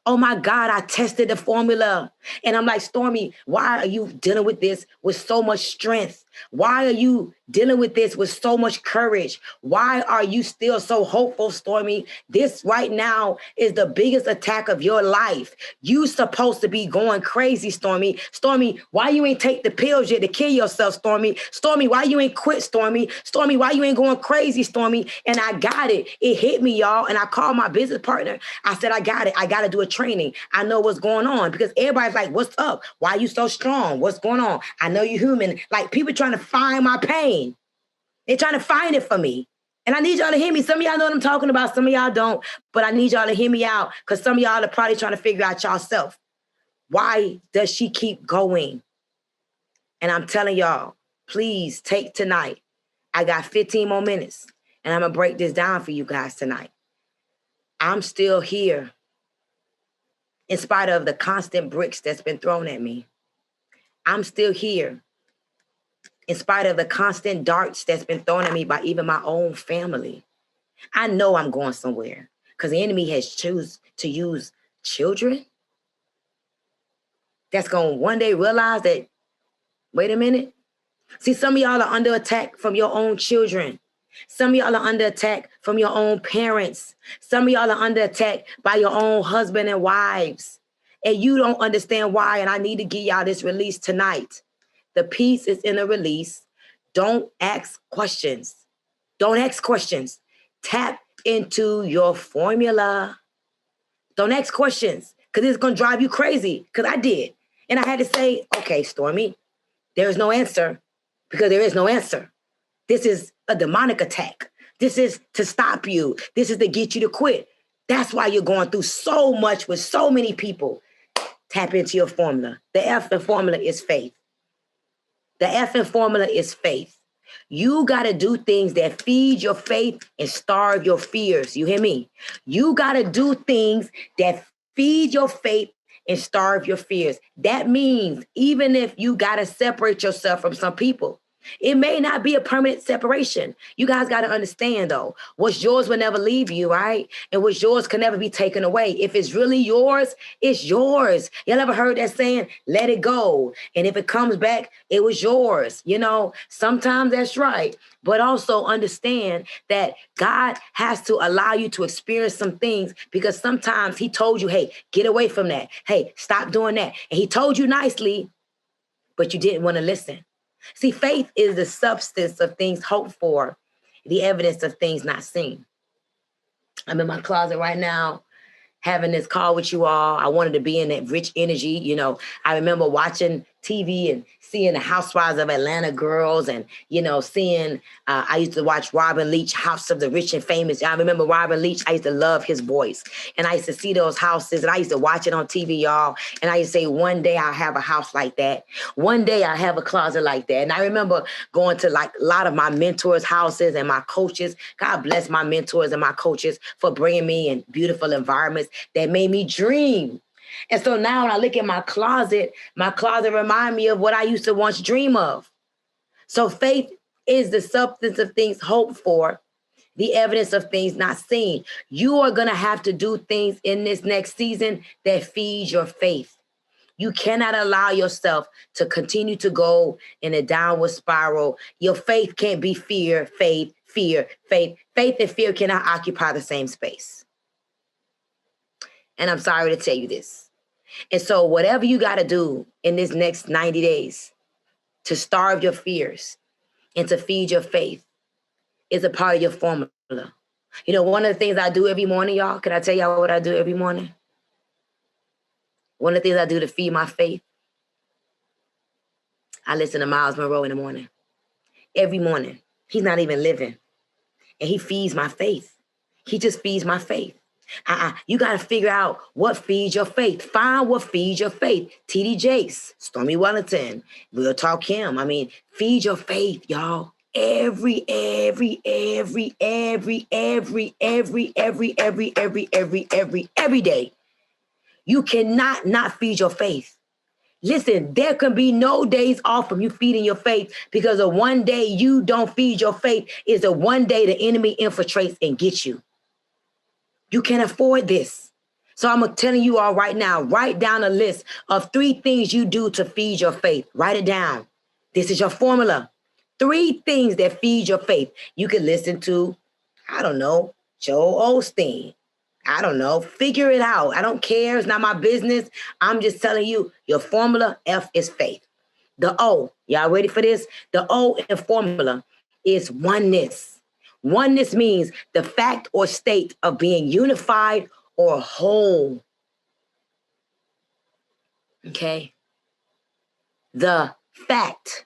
Oh my God, I tested the formula. And I'm like, Stormy, why are you dealing with this with so much strength? Why are you dealing with this with so much courage? Why are you still so hopeful, Stormy? This right now is the biggest attack of your life. You supposed to be going crazy, Stormy. Stormy, why you ain't take the pills yet to kill yourself, Stormy? Stormy, why you ain't quit, Stormy? Stormy, why you ain't going crazy, Stormy? And I got it. It hit me, y'all. And I called my business partner. I said, I got it. I got to do a training. I know what's going on because everybody's like, what's up? Why are you so strong? What's going on? I know you're human. Like people trying to find my pain. They're trying to find it for me. And I need y'all to hear me. Some of y'all know what I'm talking about. Some of y'all don't. But I need y'all to hear me out because some of y'all are probably trying to figure out yourself. Why does she keep going? And I'm telling y'all, please take tonight. I got 15 more minutes. And I'm going to break this down for you guys tonight. I'm still here in spite of the constant bricks that's been thrown at me. I'm still here in spite of the constant darts that's been thrown at me by even my own family. I know I'm going somewhere because the enemy has chosen to use children that's going to one day realize that, wait a minute. See, some of y'all are under attack from your own children. Some of y'all are under attack from your own parents. Some of y'all are under attack by your own husband and wives. And you don't understand why. And I need to give y'all this release tonight. The peace is in the release. Don't ask questions. Don't ask questions. Tap into your formula. Don't ask questions because it's going to drive you crazy because I did. And I had to say, okay, Stormy, there is no answer because there is no answer. This is a demonic attack. This is to stop you. This is to get you to quit. That's why you're going through so much with so many people. Tap into your formula. The F in formula is faith. The F in formula is faith. You got to do things that feed your faith and starve your fears. You hear me? You got to do things that feed your faith and starve your fears. That means even if you got to separate yourself from some people, it may not be a permanent separation. You guys got to understand, though, what's yours will never leave you, right? And what's yours can never be taken away. If it's really yours, it's yours. Y'all ever heard that saying, let it go? And if it comes back, it was yours. You know, sometimes that's right. But also understand that God has to allow you to experience some things because sometimes he told you, hey, get away from that. Hey, stop doing that. And he told you nicely, but you didn't want to listen. See, faith is the substance of things hoped for, the evidence of things not seen. I'm in my closet right now, having this call with you all. I wanted to be in that rich energy. You know, I remember watching TV and seeing the Housewives of Atlanta girls and, you know, seeing, I used to watch Robin Leach, House of the Rich and Famous. I remember Robin Leach. I used to love his voice. And I used to see those houses and I used to watch it on TV, y'all. And I used to say, one day I'll have a house like that. One day I'll have a closet like that. And I remember going to like a lot of my mentors' houses and my coaches. God bless my mentors and my coaches for bringing me in beautiful environments that made me dream. And so now when I look at my closet reminds me of what I used to once dream of. So faith is the substance of things hoped for, the evidence of things not seen. You are going to have to do things in this next season that feed your faith. You cannot allow yourself to continue to go in a downward spiral. Your faith can't be fear, faith, fear, faith. Faith and fear cannot occupy the same space. And I'm sorry to tell you this. And so whatever you got to do in this next 90 days to starve your fears and to feed your faith is a part of your formula. You know, one of the things I do every morning, y'all, can I tell y'all what I do every morning? One of the things I do to feed my faith, I listen to Miles Monroe in the morning. Every morning. He's not even living. And he feeds my faith. He just feeds my faith. You got to figure out what feeds your faith. Find what feeds your faith. T.D. Jakes, Stormy Wellington, Real Talk Kim. I mean, feed your faith, y'all. Every day. You cannot not feed your faith. Listen, there can be no days off from you feeding your faith because the one day you don't feed your faith is the one day the enemy infiltrates and gets you. You can't afford this. So I'm telling you all right now, write down a list of 3 things you do to feed your faith. Write it down. This is your formula. 3 things that feed your faith. You can listen to, I don't know, Joel Osteen. I don't know. Figure it out. I don't care. It's not my business. I'm just telling you, your formula, F is faith. The O, y'all ready for this? The O in formula is oneness. Oneness means the fact or state of being unified or whole. Okay? The fact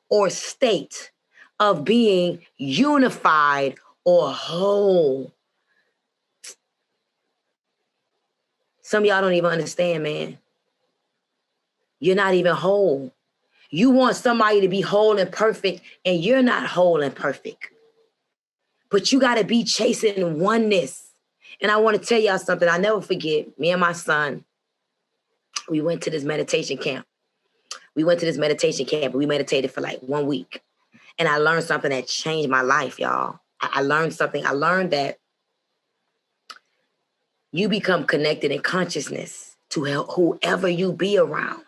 or state of being unified or whole. Some of y'all don't even understand, man. You're not even whole. You want somebody to be whole and perfect, and you're not whole and perfect. But you got to be chasing oneness. And I want to tell y'all something. I'll never forget. Me and my son, we went to this meditation camp. We meditated for like 1 week. And I learned something that changed my life, y'all. I learned something. I learned that you become connected in consciousness to whoever you be around.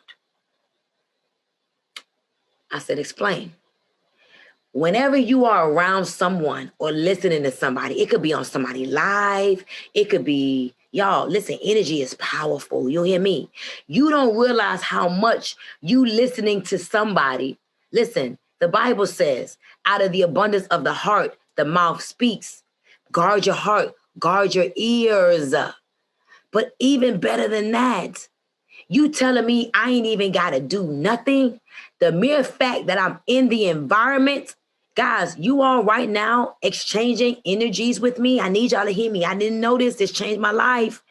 I said, explain. Whenever you are around someone or listening to somebody, it could be on somebody live. It could be, y'all, listen, energy is powerful. You hear me? You don't realize how much you listening to somebody. Listen, the Bible says, out of the abundance of the heart, the mouth speaks. Guard your heart, guard your ears. But even better than that, you telling me I ain't even got to do nothing? The mere fact that I'm in the environment, guys, you all right now exchanging energies with me. I need y'all to hear me. I didn't know this. This changed my life.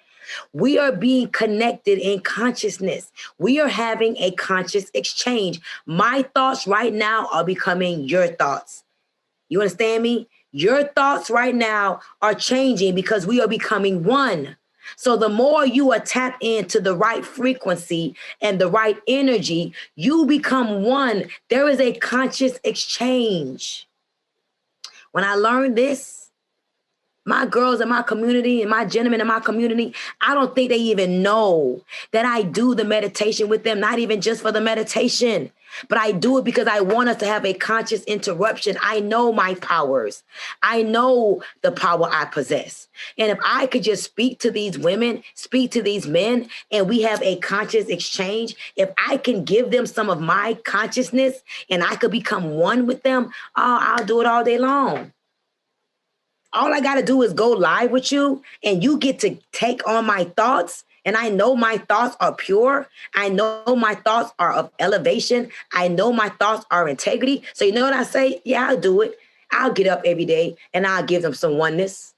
We are being connected in consciousness. We are having a conscious exchange. My thoughts right now are becoming your thoughts. You understand me? Your thoughts right now are changing because we are becoming one. So the more you are tapped into the right frequency and the right energy, you become one. There is a conscious exchange. When I learned this, my girls in my community and my gentlemen in my community, I don't think they even know that I do the meditation with them, not even just for the meditation, but I do it because I want us to have a conscious interruption. I know my powers. I know the power I possess. And if I could just speak to these women, speak to these men, and we have a conscious exchange, if I can give them some of my consciousness and I could become one with them, oh, I'll do it all day long. All I got to do is go live with you and you get to take on my thoughts. And I know my thoughts are pure. I know my thoughts are of elevation. I know my thoughts are integrity. So you know what I say? Yeah, I'll do it. I'll get up every day and I'll give them some oneness.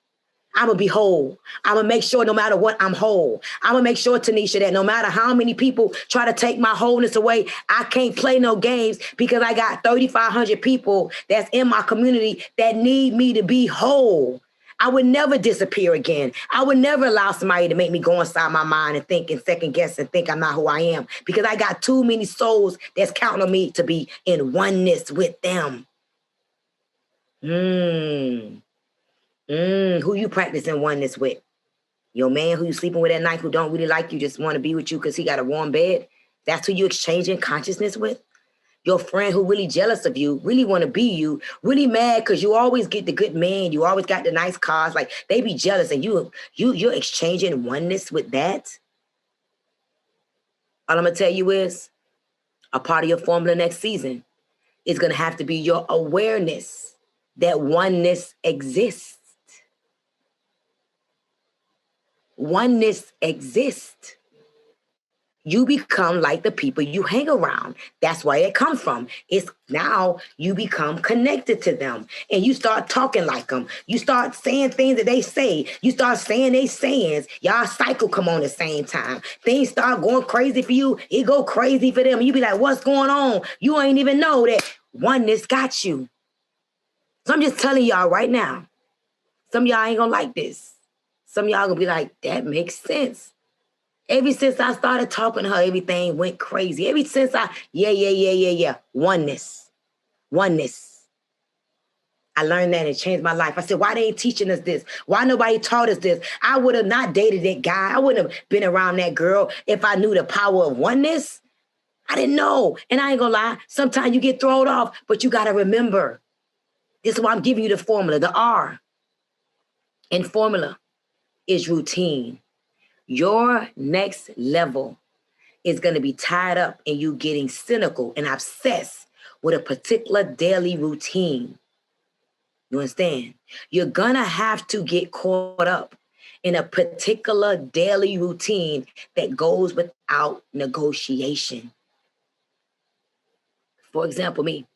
I'm going to be whole. I'm going to make sure no matter what, I'm whole. I'm going to make sure, Tanisha, that no matter how many people try to take my wholeness away, I can't play no games because I got 3,500 people that's in my community that need me to be whole. I would never disappear again. I would never allow somebody to make me go inside my mind and think and second guess and think I'm not who I am because I got too many souls that's counting on me to be in oneness with them. Who you practicing oneness with? Your man who you sleeping with at night who don't really like you, just want to be with you because he got a warm bed? That's who you exchanging consciousness with? Your friend who really jealous of you, really want to be you, really mad because you always get the good man, you always got the nice cars, like they be jealous and you're exchanging oneness with that? All I'm going to tell you is a part of your formula next season is going to have to be your awareness that oneness exists. Oneness exists. You become like the people you hang around. That's where it comes from. It's now you become connected to them and you start talking like them. You start saying things that they say. You start saying they sayings. Y'all cycle come on at the same time. Things start going crazy for you. It go crazy for them. You be like, what's going on? You ain't even know that oneness got you. So I'm just telling y'all right now, some of y'all ain't gonna like this. Some of y'all gonna be like, that makes sense. Ever since I started talking to her, everything went crazy. Ever since yeah. Oneness. I learned that and it changed my life. I said, why they ain't teaching us this? Why nobody taught us this? I would have not dated that guy. I wouldn't have been around that girl if I knew the power of oneness. I didn't know. And I ain't gonna lie, sometimes you get thrown off, but you gotta remember. This is why I'm giving you the formula. The R in formula is routine. Your next level is gonna be tied up in you getting cynical and obsessed with a particular daily routine. You understand? You're gonna have to get caught up in a particular daily routine that goes without negotiation. For example, me,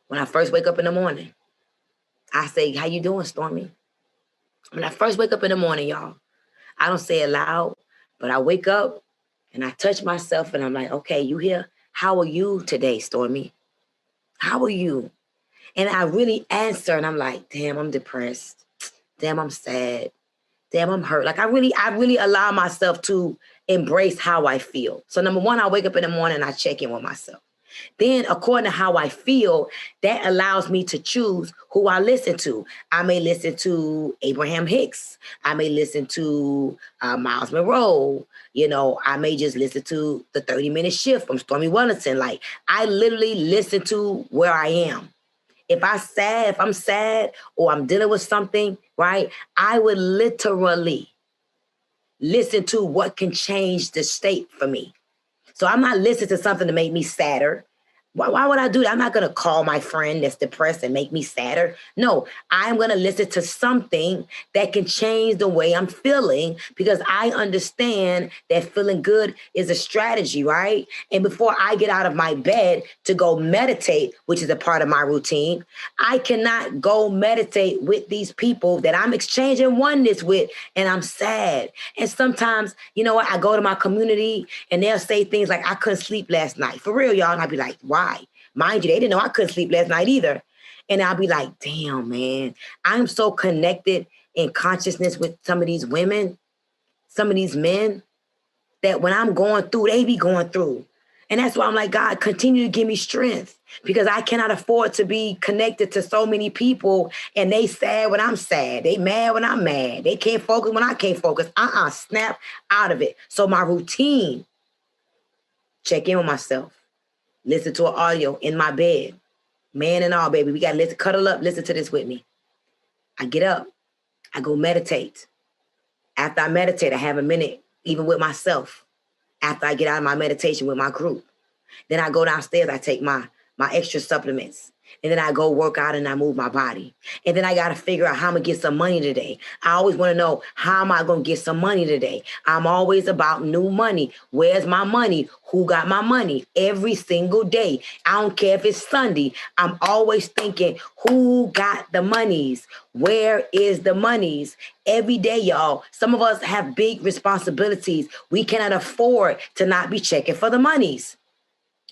when I first wake up in the morning, I say, how you doing, Stormy? When I first wake up in the morning, y'all, I don't say it loud, but I wake up and I touch myself and I'm like, okay, you here? How are you today, Stormy? How are you? And I really answer and I'm like, damn, I'm depressed. Damn, I'm sad. Damn, I'm hurt. Like I really allow myself to embrace how I feel. So number one, I wake up in the morning and I check in with myself. Then according to how I feel, that allows me to choose who I listen to. I may listen to Abraham Hicks. I may listen to Miles Monroe. You know, I may just listen to the 30-minute shift from Stormy Wellington. Like I literally listen to where I am. If I'm sad or I'm dealing with something, right, I would literally listen to what can change the state for me. So I'm not listening to something to make me sadder. Why would I do that? I'm not going to call my friend that's depressed and make me sadder. No, I'm going to listen to something that can change the way I'm feeling because I understand that feeling good is a strategy, right? And before I get out of my bed to go meditate, which is a part of my routine, I cannot go meditate with these people that I'm exchanging oneness with and I'm sad. And sometimes, you know what? I go to my community and they'll say things like, I couldn't sleep last night. For real, y'all. And I'll be like, why? Mind you, they didn't know I couldn't sleep last night either. And I'll be like, damn, man, I'm so connected in consciousness with some of these women, some of these men, that when I'm going through, they be going through. And that's why I'm like, God, continue to give me strength because I cannot afford to be connected to so many people and they sad when I'm sad. They mad when I'm mad. They can't focus when I can't focus. Snap out of it. So my routine, check in with myself. Listen to an audio in my bed. Man and all, baby. We got to listen, cuddle up, listen to this with me. I get up. I go meditate. After I meditate, I have a minute, even with myself. After I get out of my meditation with my group. Then I go downstairs, I take my extra supplements. And then I go work out and I move my body. And then I got to figure out how I'm going to get some money today. I always want to know, how am I going to get some money today? I'm always about new money. Where's my money? Who got my money? Every single day. I don't care if it's Sunday. I'm always thinking, who got the monies? Where is the monies? Every day, y'all. Some of us have big responsibilities. We cannot afford to not be checking for the monies.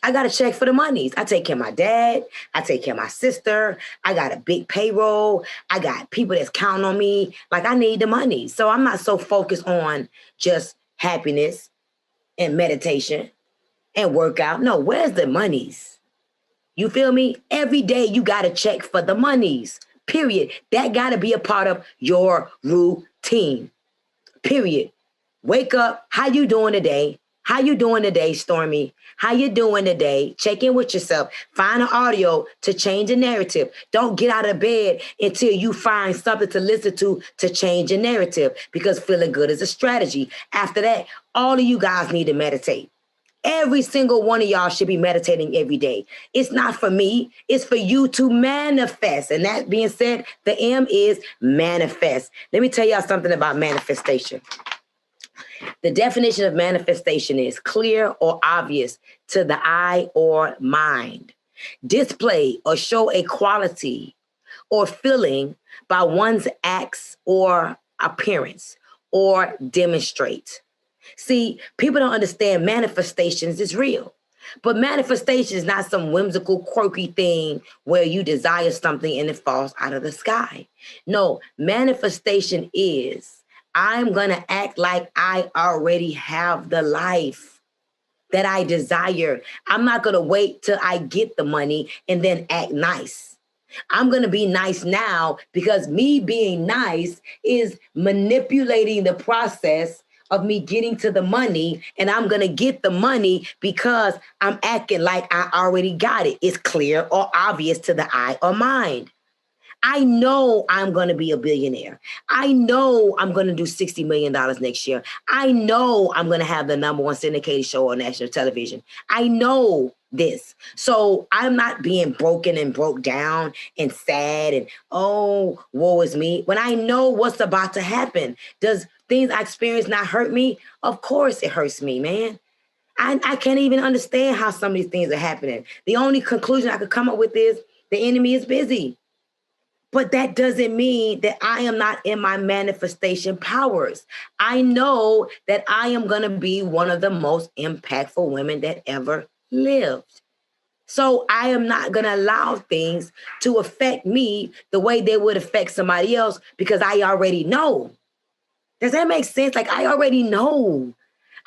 I got to check for the monies. I take care of my dad. I take care of my sister. I got a big payroll. I got people that's counting on me. Like I need the money. So I'm not so focused on just happiness and meditation and workout. No, where's the monies? You feel me? Every day you got to check for the monies. Period. That got to be a part of your routine. Period. Wake up. How you doing today? How you doing today, Stormy? How you doing today? Check in with yourself. Find an audio to change the narrative. Don't get out of bed until you find something to listen to change your narrative because feeling good is a strategy. After that, all of you guys need to meditate. Every single one of y'all should be meditating every day. It's not for me. It's for you to manifest. And that being said, the M is manifest. Let me tell y'all something about manifestation. The definition of manifestation is clear or obvious to the eye or mind. Display or show a quality or feeling by one's acts or appearance or demonstrate. See, people don't understand manifestations is real. But manifestation is not some whimsical, quirky thing where you desire something and it falls out of the sky. No, manifestation is I'm going to act like I already have the life that I desire. I'm not going to wait till I get the money and then act nice. I'm going to be nice now because me being nice is manipulating the process of me getting to the money, and I'm going to get the money because I'm acting like I already got it. It's clear or obvious to the eye or mind. I know I'm going to be a billionaire. I know I'm going to do $60 million next year. I know I'm going to have the #1 syndicated show on national television. I know this. So I'm not being broken and broke down and sad and, oh, woe is me. When I know what's about to happen, does things I experience not hurt me? Of course it hurts me, man. I can't even understand how some of these things are happening. The only conclusion I could come up with is the enemy is busy. But that doesn't mean that I am not in my manifestation powers. I know that I am going to be one of the most impactful women that ever lived. So I am not going to allow things to affect me the way they would affect somebody else because I already know. Does that make sense? Like, I already know.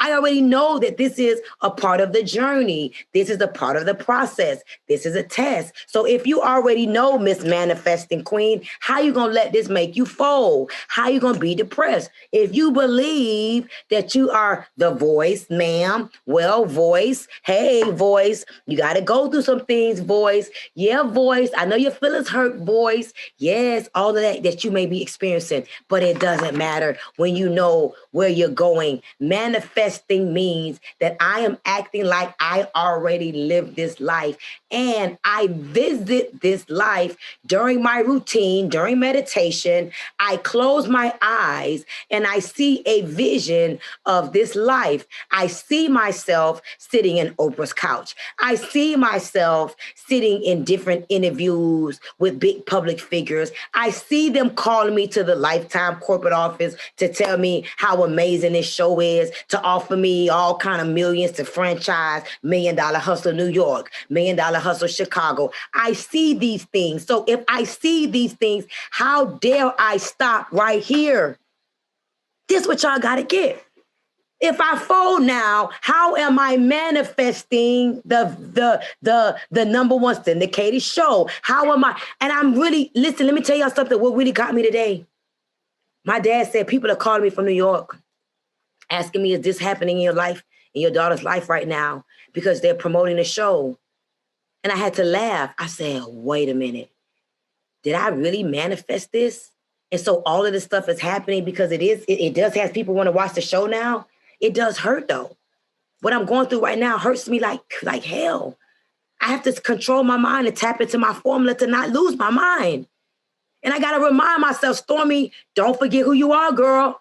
I already know that this is a part of the journey. This is a part of the process. This is a test. So if you already know, Miss Manifesting Queen, how you going to let this make you fold? How you going to be depressed? If you believe that you are the voice, ma'am, well, voice, hey, voice, you got to go through some things, voice. Yeah, voice. I know your feelings hurt, voice. Yes, all of that you may be experiencing, but it doesn't matter when you know where you're going. Manifesting means that I am acting like I already lived this life, and I visit this life during my routine, during meditation. I close my eyes and I see a vision of this life. I see myself sitting in Oprah's couch. I see myself sitting in different interviews with big public figures. I see them calling me to the Lifetime corporate office to tell me how amazing this show is, to offer me all kind of millions to franchise $1 Million Hustle New York, $1 Million Hustle Chicago. I see these things. So if I see these things, how dare I stop right here? This is what y'all got to get. If I fold now, how am I manifesting the #1 syndicated show? How am I? And I'm really, listen, let me tell y'all something. What really got me today? My dad said people are calling me from New York, asking me, is this happening in your life, in your daughter's life right now? Because they're promoting the show. And I had to laugh. I said, wait a minute. Did I really manifest this? And so all of this stuff is happening because it does have people want to watch the show now. It does hurt though. What I'm going through right now hurts me like hell. I have to control my mind and tap into my formula to not lose my mind. And I got to remind myself, Stormy, don't forget who you are, girl.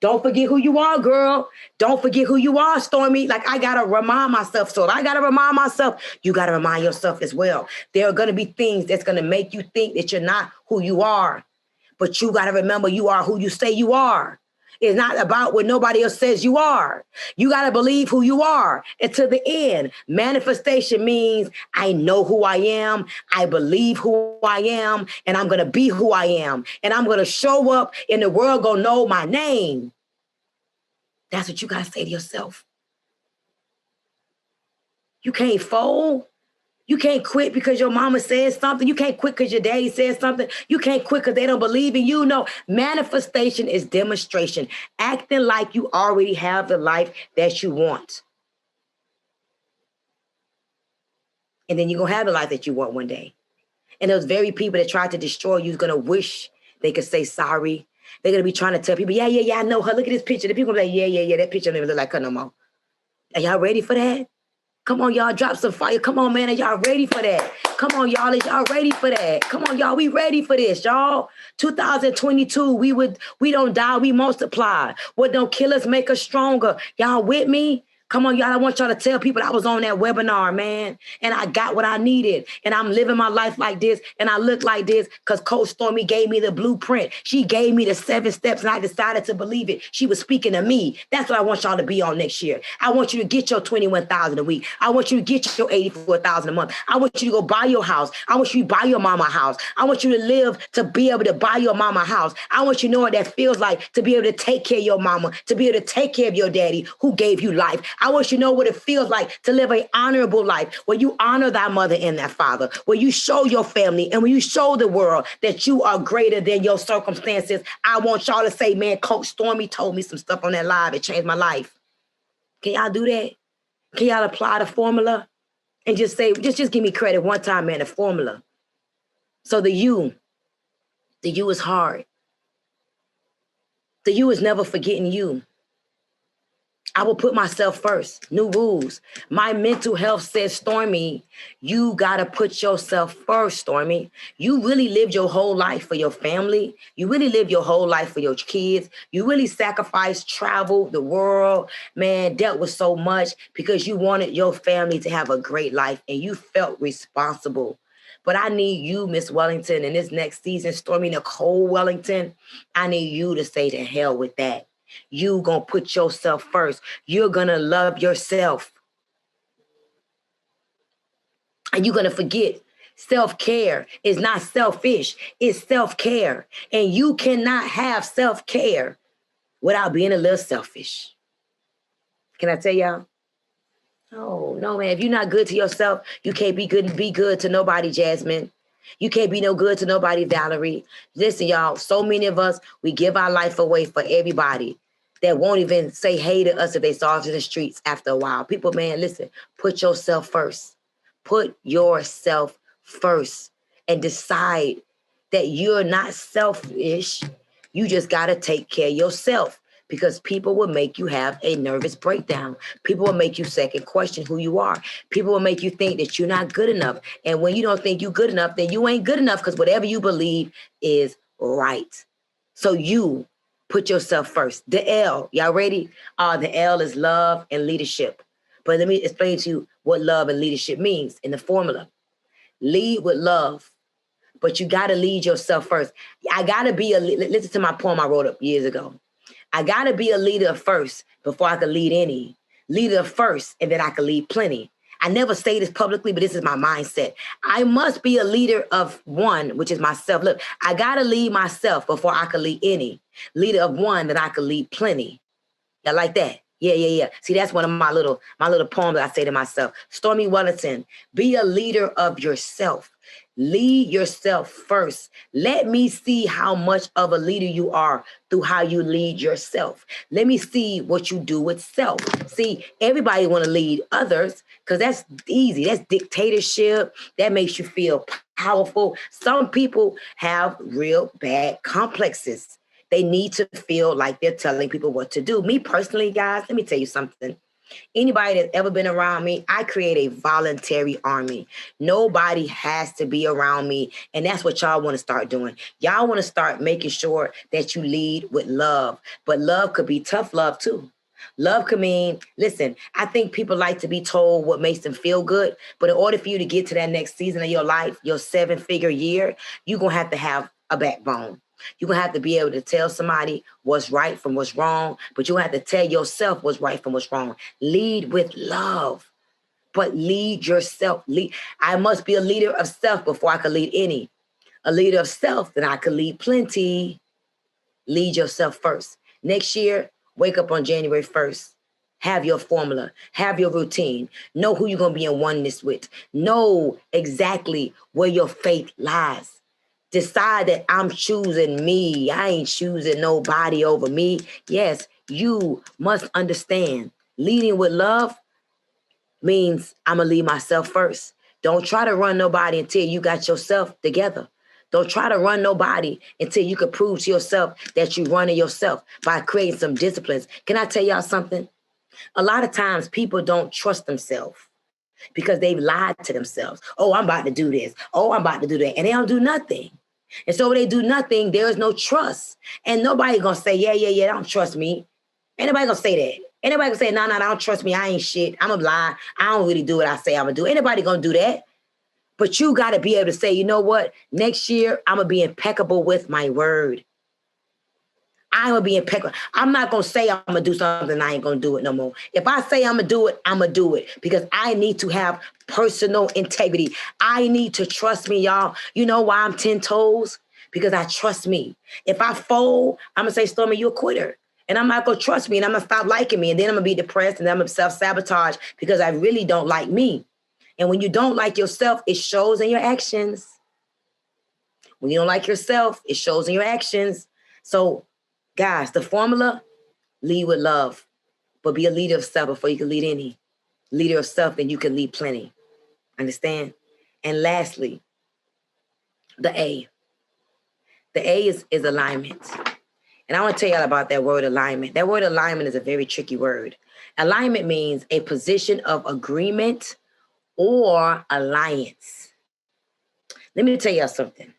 Don't forget who you are, girl. Don't forget who you are, Stormy. Like, I got to remind myself. So if I got to remind myself, you got to remind yourself as well. There are going to be things that's going to make you think that you're not who you are. But you got to remember you are who you say you are. It's not about what nobody else says you are. You got to believe who you are. And to the end, manifestation means I know who I am. I believe who I am. And I'm going to be who I am. And I'm going to show up and the world going to know my name. That's what you got to say to yourself. You can't fold. You can't quit because your mama says something. You can't quit because your daddy says something. You can't quit because they don't believe in you. No, manifestation is demonstration, acting like you already have the life that you want. And then you're going to have the life that you want one day. And those very people that tried to destroy you is going to wish they could say sorry. They're going to be trying to tell people, yeah, I know her. Look at this picture. The people going to be like, yeah, that picture don't even look like her no more. Are y'all ready for that? Come on, y'all, drop some fire. Come on, man, are y'all ready for that? Come on, y'all, is y'all ready for that? Come on, y'all, we ready for this, y'all. 2022, we don't die, we multiply. What don't kill us make us stronger. Y'all with me? Come on, y'all, I want y'all to tell people I was on that webinar, man, and I got what I needed, and I'm living my life like this, and I look like this because Coach Stormy gave me the blueprint. She gave me the 7 steps, and I decided to believe it. She was speaking to me. That's what I want y'all to be on next year. I want you to get your $21,000 a week. I want you to get your $84,000 a month. I want you to go buy your house. I want you to buy your mama a house. I want you to live to be able to buy your mama a house. I want you to know what that feels like to be able to take care of your mama, to be able to take care of your daddy who gave you life. I want you to know what it feels like to live an honorable life where you honor thy mother and thy father, where you show your family and when you show the world that you are greater than your circumstances. I want y'all to say, man, Coach Stormy told me some stuff on that live. It changed my life. Can y'all do that? Can y'all apply the formula and just say, just give me credit one time, man, the formula. So the you is hard. The you is never forgetting you. I will put myself first. New rules. My mental health says, Stormy, you got to put yourself first, Stormy. You really lived your whole life for your family. You really lived your whole life for your kids. You really sacrificed, traveled the world, man, dealt with so much because you wanted your family to have a great life and you felt responsible. But I need you, Miss Wellington, in this next season, Stormy Nicole Wellington, I need you to say to hell with that. You gonna put yourself first. You're gonna love yourself. And you're gonna forget self-care is not selfish, it's self-care. And you cannot have self-care without being a little selfish. Can I tell y'all? Oh, no, man. If you're not good to yourself, you can't be good to nobody, Jasmine. You can't be no good to nobody, Valerie. Listen, y'all, so many of us, we give our life away for everybody that won't even say hey to us if they saw us in the streets after a while. People, man, listen, put yourself first. Put yourself first and decide that you're not selfish. You just got to take care of yourself because people will make you have a nervous breakdown. People will make you second question who you are. People will make you think that you're not good enough. And when you don't think you're good enough, then you ain't good enough because whatever you believe is right. So you put yourself first. The L, y'all ready? The L is love and leadership. But let me explain to you what love and leadership means in the formula. Lead with love, but you got to lead yourself first. I got to be listen to my poem I wrote up years ago. I got to be a leader first before I can lead any. Leader first, and then I can lead plenty. I never say this publicly, but this is my mindset. I must be a leader of one, which is myself. Look, I got to lead myself before I can lead any. Leader of one, that I can lead plenty. Y'all like that? Yeah. See, that's one of my little poems that I say to myself. Stormy Wellington, be a leader of yourself. Lead yourself first. Let me see how much of a leader you are through how you lead yourself. Let me see what you do with self. See, everybody want to lead others because that's easy. That's dictatorship. That makes you feel powerful. Some people have real bad complexes. They need to feel like they're telling people what to do. Me personally, guys, let me tell you something. Anybody that's ever been around me, I create a voluntary army. Nobody has to be around me. And that's what y'all want to start doing. Y'all want to start making sure that you lead with love. But love could be tough love too. Love could mean, listen, I think people like to be told what makes them feel good. But in order for you to get to that next season of your life, your 7-figure year, you're going to have a backbone. You're going to have to be able to tell somebody what's right from what's wrong, but you have to tell yourself what's right from what's wrong. Lead with love, but lead yourself. I must be a leader of self before I can lead any. A leader of self, then I can lead plenty. Lead yourself first. Next year, wake up on January 1st. Have your formula. Have your routine. Know who you're going to be in oneness with. Know exactly where your faith lies. Decide that I'm choosing me. I ain't choosing nobody over me. Yes, you must understand. Leading with love means I'm going to lead myself first. Don't try to run nobody until you got yourself together. Don't try to run nobody until you can prove to yourself that you're running yourself by creating some disciplines. Can I tell y'all something? A lot of times people don't trust themselves because they've lied to themselves. Oh, I'm about to do this. Oh, I'm about to do that. And they don't do nothing. And so when they do nothing, there is no trust. And nobody going to say, yeah, don't trust me. Ain't nobody going to say that. Ain't nobody going to say, no, don't trust me. I ain't shit. I'm a lie. I don't really do what I say I'm going to do. Ain't nobody going to do that. But you got to be able to say, you know what? Next year, I'm going to be impeccable with my word. I'm going to be impeccable. I'm not going to say I'm going to do something. I ain't going to do it no more. If I say I'm going to do it, I'm going to do it because I need to have personal integrity. I need to trust me, y'all. You know why I'm 10 toes? Because I trust me. If I fold, I'm going to say, Stormy, you're a quitter. And I'm not going to trust me, and I'm going to stop liking me. And then I'm going to be depressed, and then I'm going to self-sabotage because I really don't like me. And when you don't like yourself, it shows in your actions. When you don't like yourself, it shows in your actions. So, guys, the formula, lead with love. But be a leader of self before you can lead any. Leader of self, then you can lead plenty. Understand? And lastly, the A. The A is alignment. And I want to tell y'all about that word alignment. That word alignment is a very tricky word. Alignment means a position of agreement or alliance. Let me tell y'all something.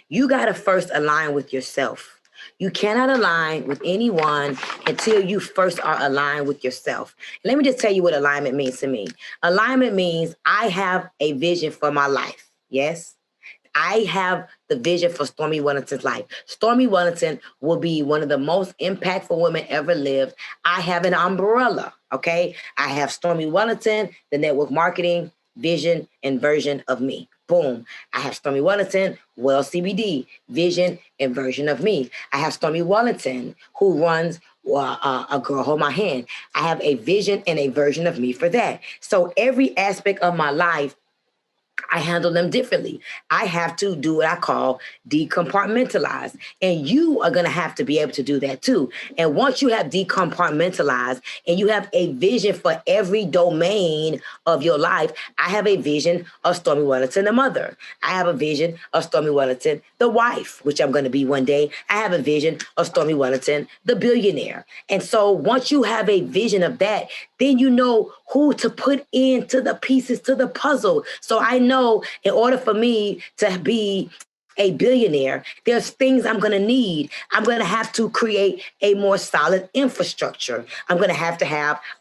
You got to first align with yourself. You cannot align with anyone until you first are aligned with yourself. Let me just tell you what alignment means to me. Alignment means I have a vision for my life. Yes. I have the vision for Stormy Wellington's life. Stormy Wellington will be one of the most impactful women ever lived. I have an umbrella, okay? I have Stormy Wellington, the network marketing, vision, and version of me. Boom. I have Stormy Wellington, Well CBD, vision and version of me. I have Stormy Wellington, who runs A Girl Hold My Hand. I have a vision and a version of me for that. So every aspect of my life, I handle them differently. I have to do what I call decompartmentalize. And you are going to have to be able to do that too. And once you have decompartmentalized and you have a vision for every domain of your life, I have a vision of Stormy Wellington, the mother. I have a vision of Stormy Wellington, the wife, which I'm going to be one day. I have a vision of Stormy Wellington, the billionaire. And so once you have a vision of that, then you know who to put into the pieces to the puzzle. So I know in order for me to be a billionaire, there's things I'm going to need. I'm going to have to create a more solid infrastructure. I'm going to have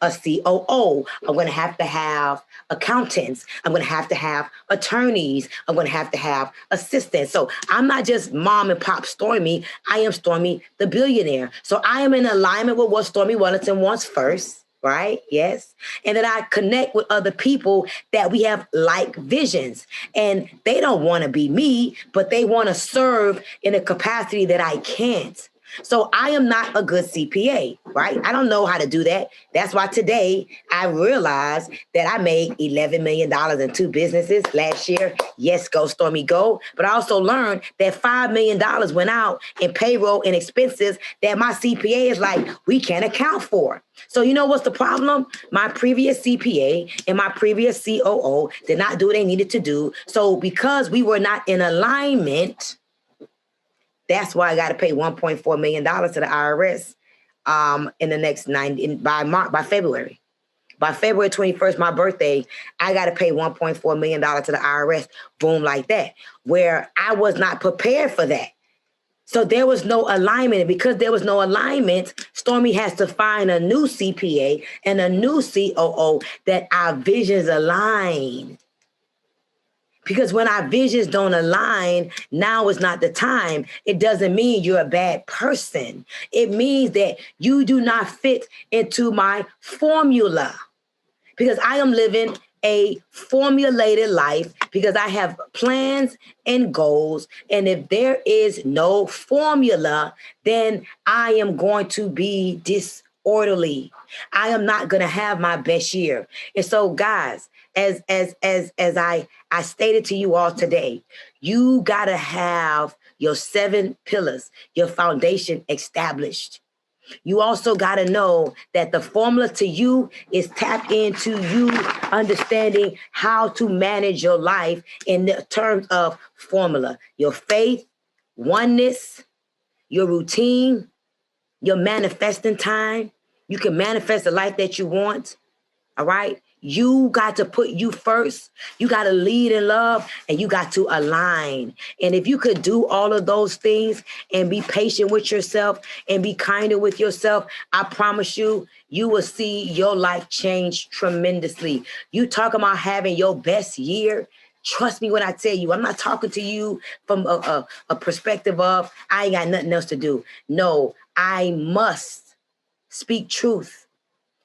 a COO. I'm going to have accountants. I'm going to have attorneys. I'm going to have assistants. So I'm not just mom and pop Stormy. I am Stormy, the billionaire. So I am in alignment with what Stormy Wellington wants first. Right? Yes. And then I connect with other people that we have like visions, and they don't want to be me, but they want to serve in a capacity that I can't. So I am not a good CPA, right? I don't know how to do that. That's why today I realized that I made $11 million in 2 businesses last year. Yes, go Stormy, go. But I also learned that $5 million went out in payroll and expenses that my CPA is like, we can't account for. So you know what's the problem? My previous CPA and my previous COO did not do what they needed to do. So because we were not in alignment, that's why I got to pay $1.4 million to the IRS in the next by February. By February 21st, my birthday, I got to pay $1.4 million to the IRS, boom, like that, where I was not prepared for that. So there was no alignment. And because there was no alignment, Stormy has to find a new CPA and a new COO that our visions align. Because when our visions don't align, now is not the time. It doesn't mean you're a bad person. It means that you do not fit into my formula. Because I am living a formulated life because I have plans and goals. And if there is no formula, then I am going to be disorderly. I am not going to have my best year. And so, guys, as I stated to you all today, you got to have your 7 pillars, your foundation established. You also got to know that the formula to you is tap into you understanding how to manage your life in the terms of formula, your faith, oneness, your routine, your manifesting time. You can manifest the life that you want. All right. You got to put you first. You got to lead in love, and you got to align. And if you could do all of those things and be patient with yourself and be kinder with yourself, I promise you, you will see your life change tremendously. You talk about having your best year. Trust me when I tell you, I'm not talking to you from a perspective of I ain't got nothing else to do. No, I must speak truth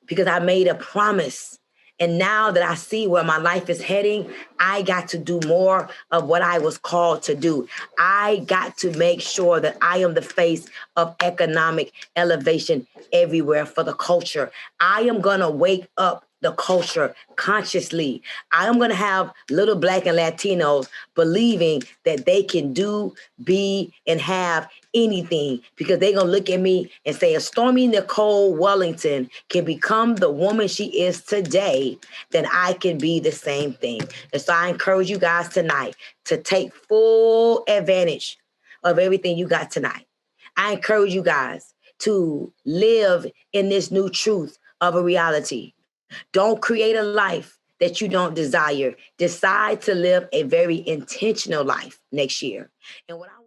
because I made a promise. And now that I see where my life is heading, I got to do more of what I was called to do. I got to make sure that I am the face of economic elevation everywhere for the culture. I am going to wake up the culture consciously. I am going to have little Black and Latinos believing that they can do, be, and have anything, because they're going to look at me and say, if Stormy Nicole Wellington can become the woman she is today, then I can be the same thing. And so I encourage you guys tonight to take full advantage of everything you got tonight. I encourage you guys to live in this new truth of a reality. Don't create a life that you don't desire. Decide to live a very intentional life next year. And what I